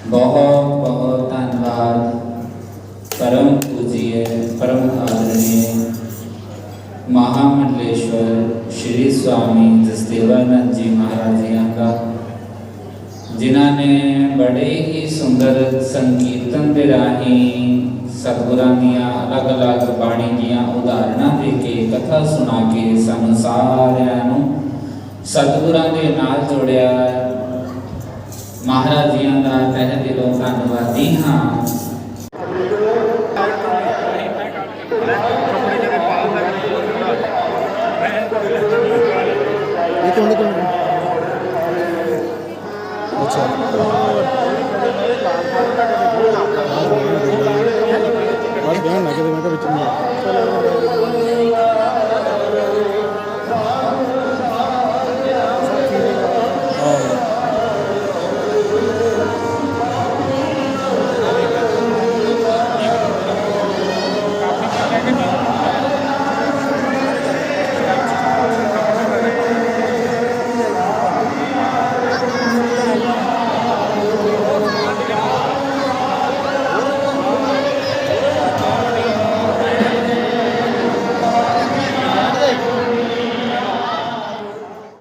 बहुत बहुत धन्यवाद परम पूज्य परम आदरणीय महामंडलेश्वर श्री स्वामी जसदेवानंद जी महाराज जी का, ਜਿਨ੍ਹਾਂ ਨੇ ਬੜੇ ਹੀ ਸੁੰਦਰ ਸੰਕੀਰਤਨ ਦੇ ਰਾਹੀਂ ਸਤਿਗੁਰਾਂ ਦੀਆਂ ਅਲੱਗ-ਅਲੱਗ ਬਾਣੀ ਦੀਆਂ ਉਦਾਹਰਨਾਂ ਦੇ ਕੇ ਕਥਾ ਸੁਣਾ ਕੇ ਸਾਨੂੰ ਸਾਰਿਆਂ ਨੂੰ ਸਤਿਗੁਰਾਂ ਦੇ ਨਾਲ ਜੋੜਿਆ। ਮਹਾਰਾਜ ਜੀਆਂ ਦਾ ਤਹਿ ਦਿਲੋਂ ਧੰਨਵਾਦੀ ਹਾਂ। अच्छा